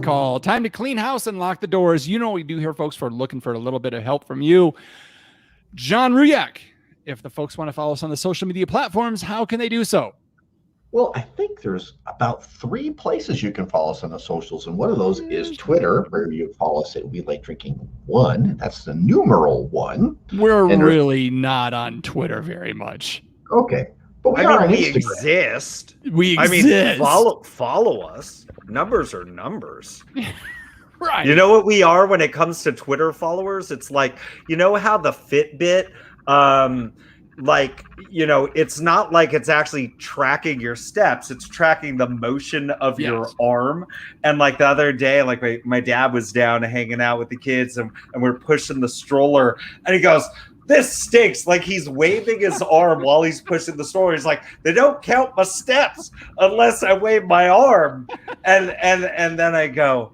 call. Time to clean house and lock the doors. You know what we do here, folks, for looking for a little bit of help from you. John Ruyak, if the folks want to follow us on the social media platforms, how can they do so? Well, I think there's about 3 places you can follow us on the socials, and one of those is Twitter, where you follow us at We Like Drinking 1. That's the numeral 1. We're really not on Twitter very much. Okay, but we are on Instagram. Exist. We exist. Follow us. Numbers are numbers. Right. You know what we are when it comes to Twitter followers? It's like, you know how the Fitbit, it's not like it's actually tracking your steps. It's tracking the motion of your arm. And like the other day, like my dad was down hanging out with the kids and we're pushing the stroller and he goes, "This stinks." Like he's waving his arm while he's pushing the stroller. He's like, "They don't count my steps unless I wave my arm." And then I go,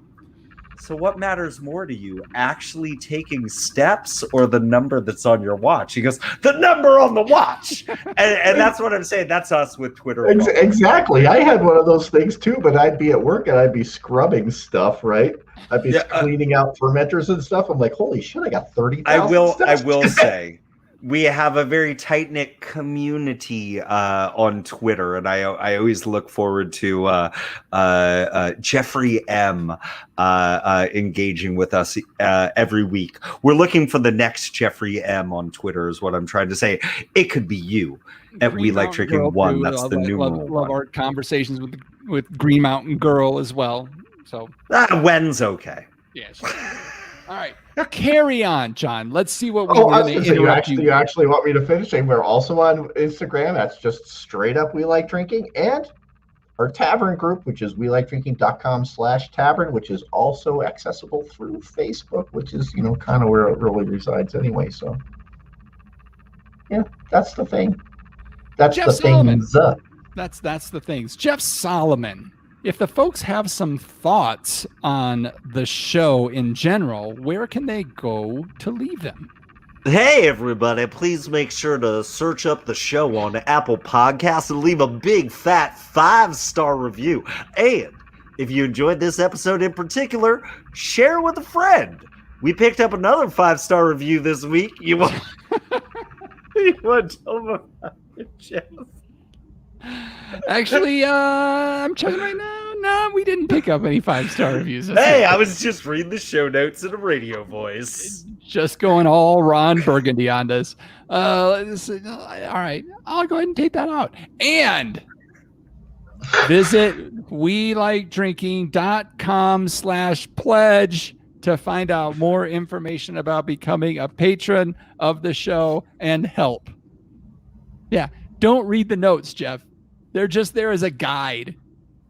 "So what matters more to you, actually taking steps or the number that's on your watch?" He goes, "The number on the watch." And that's what I'm saying. That's us with Twitter. Exactly. I had one of those things too, but I'd be at work and I'd be scrubbing stuff, right? I'd be cleaning out fermenters and stuff. I'm like, holy shit, I got 30,000 steps. I will say, we have a very tight-knit community on Twitter, and I always look forward to Jeffrey M. Engaging with us every week. We're looking for the next Jeffrey M. on Twitter is what I'm trying to say. It could be you at We Like Drinking 1. That's the numeral one. Love our conversations with Green Mountain Girl as well. So Wen's okay. Yes. All right, carry on, John. Let's see what we Oh, I was really going to say, interrupt you actually want me to finish? And we're also on Instagram. That's just straight up We Like Drinking. And our tavern group, which is welikedrinking.com/tavern, which is also accessible through Facebook, which is, kind of where it really resides anyway. So, yeah, that's the thing. That's Jeff the Solomon. things. That's the things. Jeff Solomon. If the folks have some thoughts on the show in general, where can they go to leave them? Hey, everybody, please make sure to search up the show on Apple Podcasts and leave a big, fat 5-star review. And if you enjoyed this episode in particular, share with a friend. We picked up another 5-star review this week. You want to tell them about it, Jeff? Actually, I'm checking right now. No, we didn't pick up any 5-star reviews. Hey, I was just reading the show notes in a radio voice. Just going all Ron Burgundy on this. Let's see. All right, I'll go ahead and take that out. And visit welikedrinking.com/pledge to find out more information about becoming a patron of the show and help. Yeah, don't read the notes, Jeff. They're just there as a guide.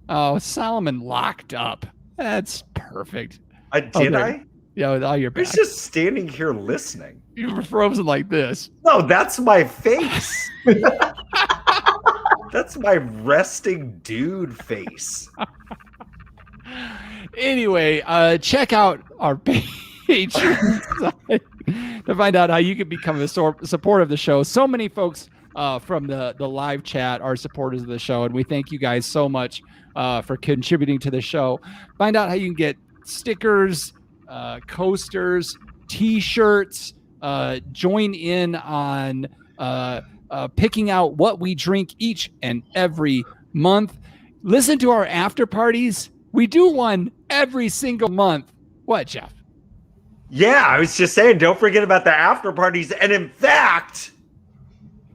Oh, Solomon locked up. That's perfect. Did I? Yeah, oh, you're I back. was just standing here listening. You were frozen like this. No, that's my face. That's my resting dude face. Anyway, check out our Patreon site to find out how you can become a supporter of the show. So many folks from the live chat are supporters of the show, and we thank you guys so much for contributing to the show. Find out how you can get stickers, coasters, t-shirts, join in on picking out what we drink each and every month. Listen to our after parties. We do one every single month. What, Jeff? Yeah, I was just saying, don't forget about the after parties. And in fact,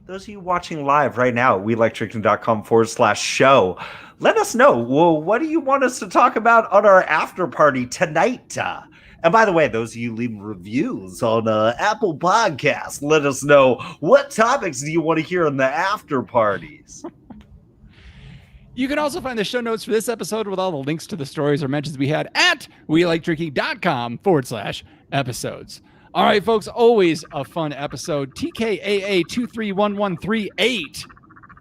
those of you watching live right now at welikedrinking.com/show, let us know. Well, what do you want us to talk about on our after party tonight? And by the way, those of you leaving reviews on Apple Podcasts, let us know what topics do you want to hear in the after parties. You can also find the show notes for this episode with all the links to the stories or mentions we had at welikedrinking.com/episodes. All right, folks, always a fun episode. TKAA 231138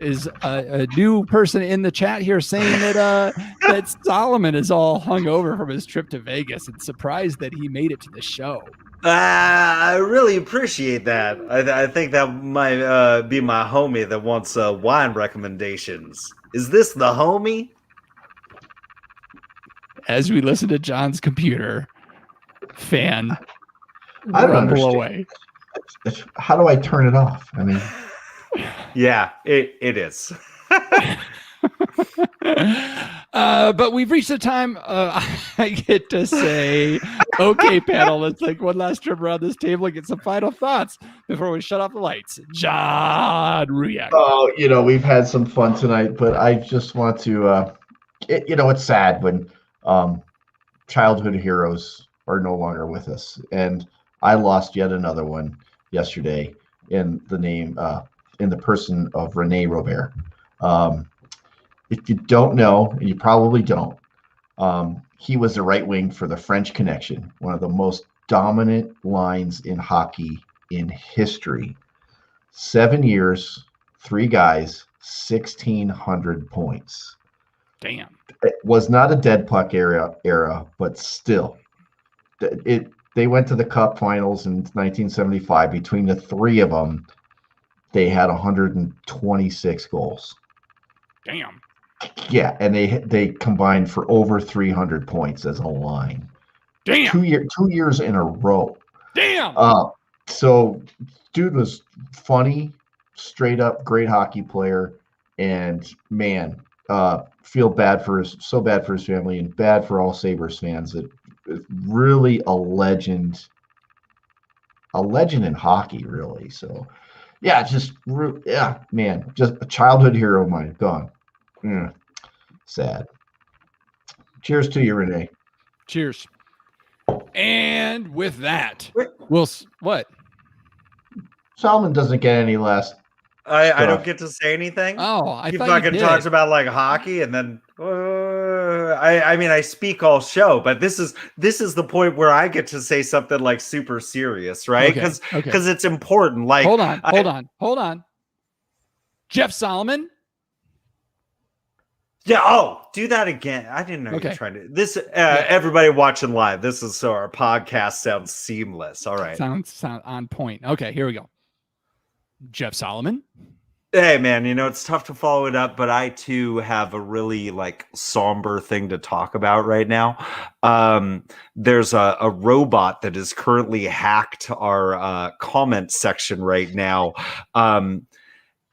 is a new person in the chat here saying that that Solomon is all hungover from his trip to Vegas and surprised that he made it to the show. I really appreciate that. I think that might be my homie that wants wine recommendations. Is this the homie? As we listen to John's computer fan I don't rumble understand. away. How do I turn it off? I mean, Yeah, it is. But we've reached the time I get to say, okay, panel, let's take one last trip around this table and get some final thoughts before we shut off the lights. John Ruyak. oh, we've had some fun tonight, but I just want to, it's sad when childhood heroes are no longer with us. And I lost yet another one yesterday in the person of Rene Robert. If you don't know, and you probably don't, he was the right wing for the French Connection, one of the most dominant lines in hockey in history. 7 years, 3 guys, 1,600 points. Damn. It was not a dead puck era, but still, they went to the Cup Finals in 1975. Between the 3 of them, they had 126 goals. Damn. Yeah, and they combined for over 300 points as a line. Damn. 2 years in a row. Damn. So dude was funny, straight up great hockey player, and man, feel bad for his family and bad for all Sabres fans. That really a legend in hockey, really. So yeah, just a childhood hero of mine gone. Sad. Cheers to you, Renee. Cheers. And with that, Wait. what? Solomon doesn't get any last. I don't Stuff. get to say anything. Oh, I He thought fucking you talks did. about like hockey, and then I mean I speak all show, but this is the point where I get to say something like super serious, right? Okay, Because okay. it's important. Like Hold on. Jeff Solomon. yeah. Oh, do that again. I didn't know you Okay. were trying to. This everybody watching live. This is so our podcast sounds seamless. All right. Sounds on point. Okay, here we go. Jeff Solomon. Hey man, it's tough to follow it up, but I too have a really like somber thing to talk about right now. There's a robot that has currently hacked our comment section right now. And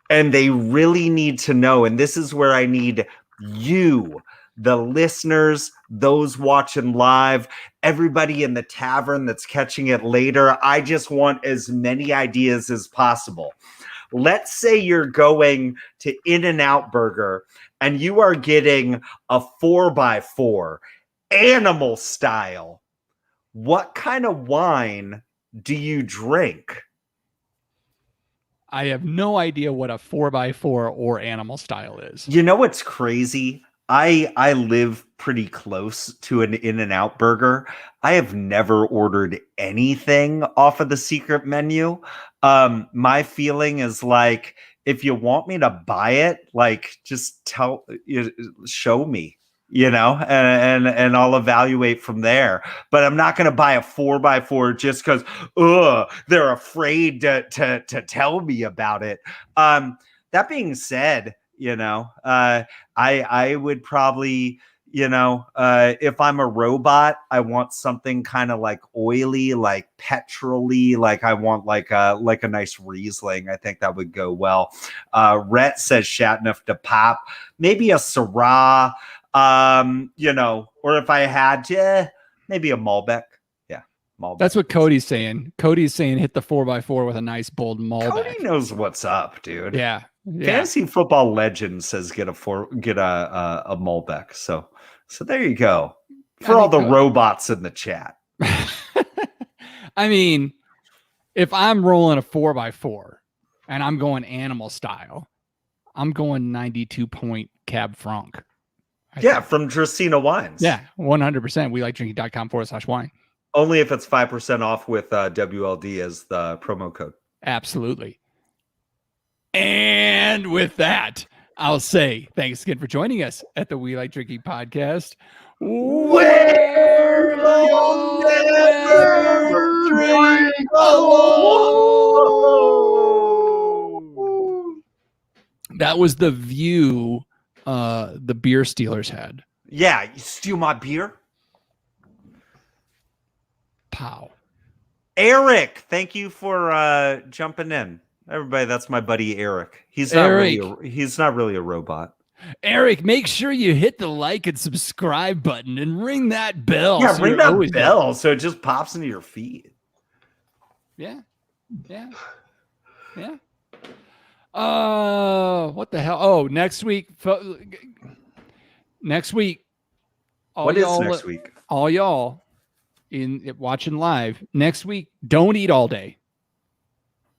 they really need to know, and this is where I need you, the listeners, those watching live, everybody in the tavern that's catching it later. I just want as many ideas as possible. Let's say you're going to In-N-Out Burger and you are getting a 4x4 animal style. What kind of wine do you drink? I have no idea what a 4x4 or animal style is. You know what's crazy? I live pretty close to an In-N-Out Burger. I have never ordered anything off of the secret menu. My feeling is like, if you want me to buy it, like just show me, and I'll evaluate from there. But I'm not going to buy a 4x4 just because they're afraid to tell me about it. That being said, I would probably, if I'm a robot, I want something kind of like oily, like petrol-y, like I want like a nice Riesling. I think that would go well. Rhett says Chateauneuf de Pape, maybe a Syrah, or if I had to, maybe a Malbec. Yeah, Malbec. That's what Cody's saying. Cody's saying hit the 4x4 with a nice bold Malbec. Cody knows what's up, dude. Yeah. Fantasy Football Legend says get a Malbec. So there you go. For all the robots in the chat. I mean, if I'm rolling a 4x4 and I'm going animal style, I'm going 92 point Cab Franc. From Dracaena Wines. Yeah, 100%. We like drinking.com/wine. Only if it's 5% off with WLD as the promo code. Absolutely. And with that, I'll say thanks again for joining us at the We Like Drinking podcast. Where you'll never drink alone. That was the view the beer stealers had. Yeah, you steal my beer? Pow. Eric, thank you for jumping in. Everybody, that's my buddy Eric. He's not really a robot. Eric, make sure you hit the like and subscribe button and ring that bell. Yeah, so ring you're that always bell so it just pops into your feed. Yeah. What the hell? Oh, next week. Next week. What is next week? All y'all in watching live next week. Don't eat all day.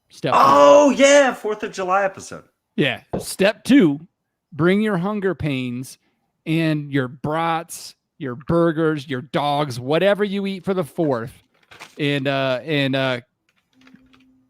Step 4th of July episode. Yeah. Step 2, bring your hunger pains and your brats, your burgers, your dogs, whatever you eat for the 4th, and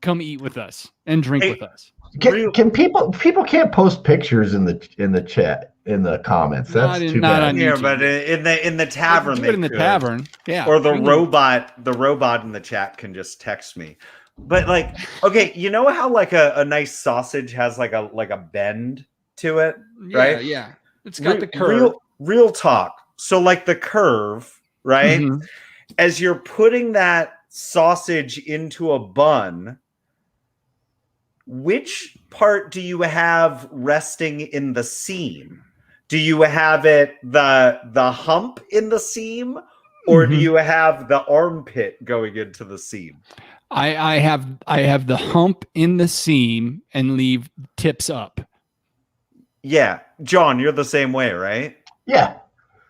come eat with us and drink with us. Can people can't post pictures in the chat in the comments? That's too bad. Yeah, but in the tavern, they could. In the tavern, yeah. Or the robot in the chat can just text me. But like, okay, you know how like a nice sausage has like a bend to it, right? Yeah. It's got the curve. Real talk. So like the curve, right? Mhm. As you're putting that sausage into a bun, which part do you have resting in the seam? Do you have it the hump in the seam, or do you have the armpit going into the seam? I have the hump in the seam and leave tips up. Yeah, John, you're the same way, right? Yeah.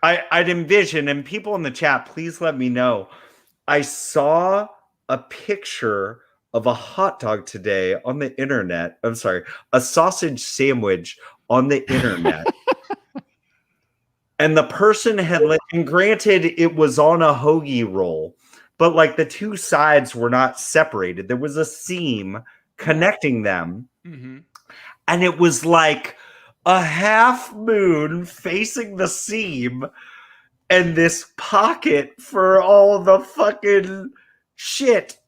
I'd envision, and people in the chat, please let me know. I saw a picture of a hot dog today on the internet. I'm sorry, a sausage sandwich on the internet. And the person had, and granted, it was on a hoagie roll, but like the two sides were not separated. There was a seam connecting them. Mm-hmm. And it was like a half moon facing the seam and this pocket for all the fucking shit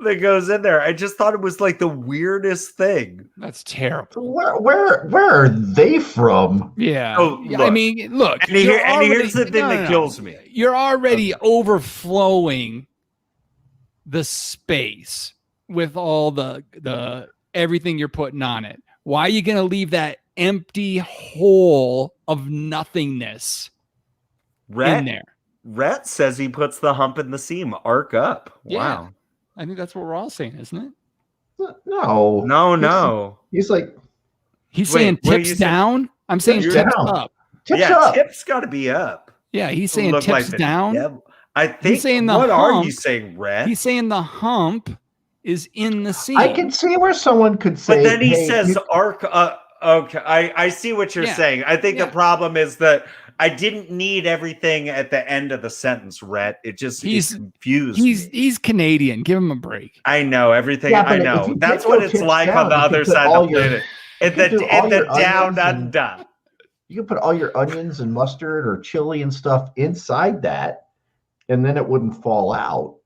that goes in there. I just thought it was like the weirdest thing. That's terrible. Where are they from? Yeah. Oh, Yeah, look. I mean, look. And here's the thing that kills me. You're already overflowing the space with all the everything you're putting on it. Why are you going to leave that empty hole of nothingness in there? Rhett says he puts the hump in the seam, arc up. Yeah. Wow. I think that's what we're all saying, isn't it? No. No. He's like, He's Wait, saying what are tips you saying? down. I'm saying Tips tips down. up. tips Yeah, up. tips got to be up. Yeah, he's To saying look tips like the down. devil. I think. saying the what are you hump. saying, Rhett? He's saying the hump is in the seam. I can see where someone could say, But then he hey, says you- arc. Okay, I see what you're Yeah. saying. I think Yeah. the problem is that I didn't need everything at the end of the sentence, Rhett. It just it confused me. He's Canadian. Give him a break. I know everything. Yeah, I but if know. you That's get what your it's tips like down, on the you can other put side all of the your- planet. In can do the all in the your down onions and- under. you can put all your onions and mustard or chili and stuff inside that, and then it wouldn't fall out.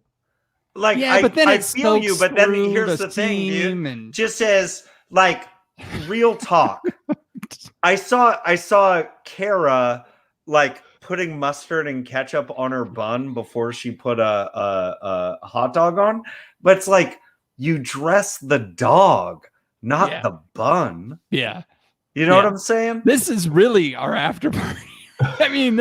Like Yeah, but then I it feel you, soaks but then through here's the the thing, dude. seam and Just says like real talk. I saw Kara like putting mustard and ketchup on her bun before she put a hot dog on, but it's like you dress the dog, not Yeah. the bun. yeah. You know what Yeah. I'm saying? This is really our after party. I mean,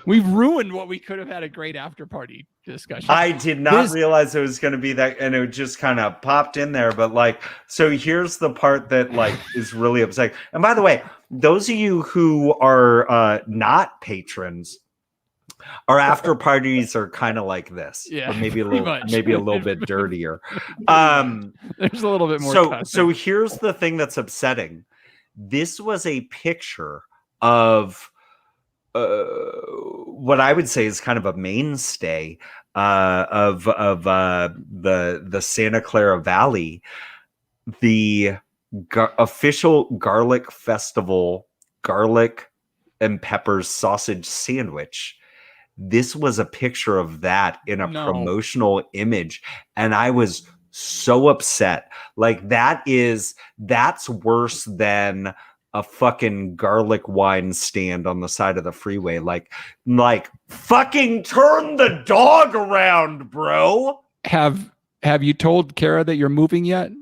we've ruined what we could have had a great after party discussion. I did not This- realize it was going to be that, and it just kind of popped in there. But like, so here's the part that like is really upsetting. And by the way, those of you who are not patrons, our after parties are kind of like this, Yeah, or maybe a pretty little, much. maybe a little bit dirtier. There's a little bit more. cussing. So here's the thing that's upsetting. This was a picture of what I would say is kind of a mainstay of the Santa Clara Valley, the official Garlic Festival garlic and peppers sausage sandwich. This was a picture of that in a No. promotional image, and I was so upset. Like that's worse than a fucking garlic wine stand on the side of the freeway. Like fucking turn the dog around, bro. Have you told Kara that you're moving yet?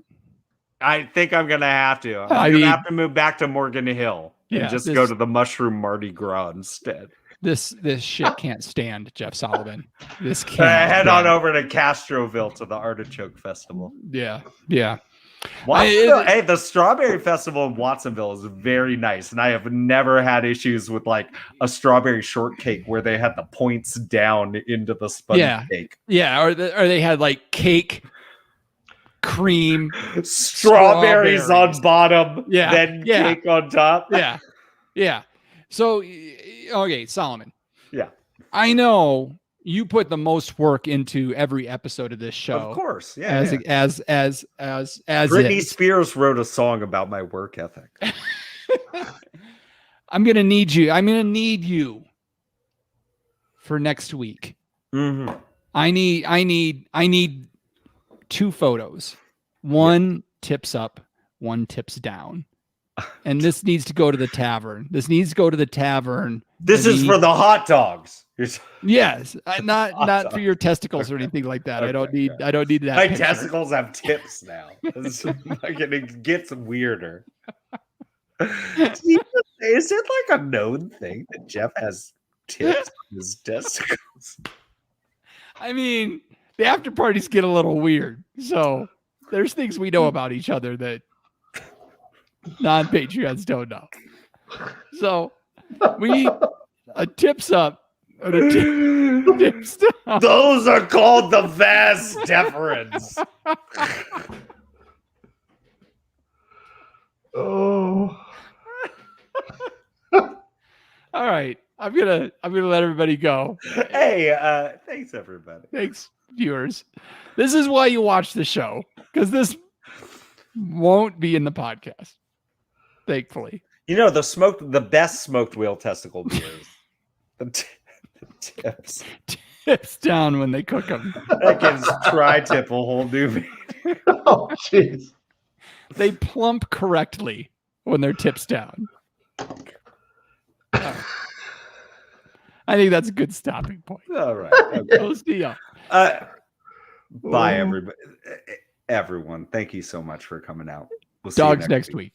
I think I'm gonna have to. I'm I gonna mean- have to move back to Morgan Hill and Yeah, just this- go to the Mushroom Mardi Gras instead. This shit can't stand Jeff Sullivan. This can't Head on stand. over to Castroville to the Artichoke Festival. Yeah. Watsonville, hey, the Strawberry Festival in Watsonville is very nice, and I have never had issues with like a strawberry shortcake where they had the points down into the sponge Yeah. cake. Yeah, or they had like cake, cream. Strawberries on Strawberries. bottom, Yeah, then yeah. cake on top. Yeah. So, okay, Solomon. Yeah. I know you put the most work into every episode of this show. Of course, yeah. As yeah. as Britney is. Spears wrote a song about my work ethic. I'm gonna need you. I'm gonna need you for next week. Mhm. I need 2 photos. One tips up, one tips down. And this needs to go to the tavern. This is for the hot dogs. Yes, not Awesome. for your testicles or anything like that. I Okay, don't need okay. I don't need that. My picture. testicles have tips now. It gets weirder. Is it like a known thing that Jeff has tips on his testicles? I mean, the after parties get a little weird. So there's things we know about each other that non-Patreons don't know. So we need a tips up And it tips down. Those are called the vas deferens. Oh. All right. I'm gonna let everybody go. Hey, thanks everybody. Thanks, viewers. This is why you watch the show, because this won't be in the podcast. Thankfully. You know the best smoked whale testicle beers. The tips. Tips down when they cook them. That gives tri-tip a whole new meaning. Oh, jeez. They plump correctly when they're tips down. I think that's a good stopping point. All right. Okay. We'll see ya. Bye, everybody. Everyone, thank you so much for coming out. We'll see you Dogs next week.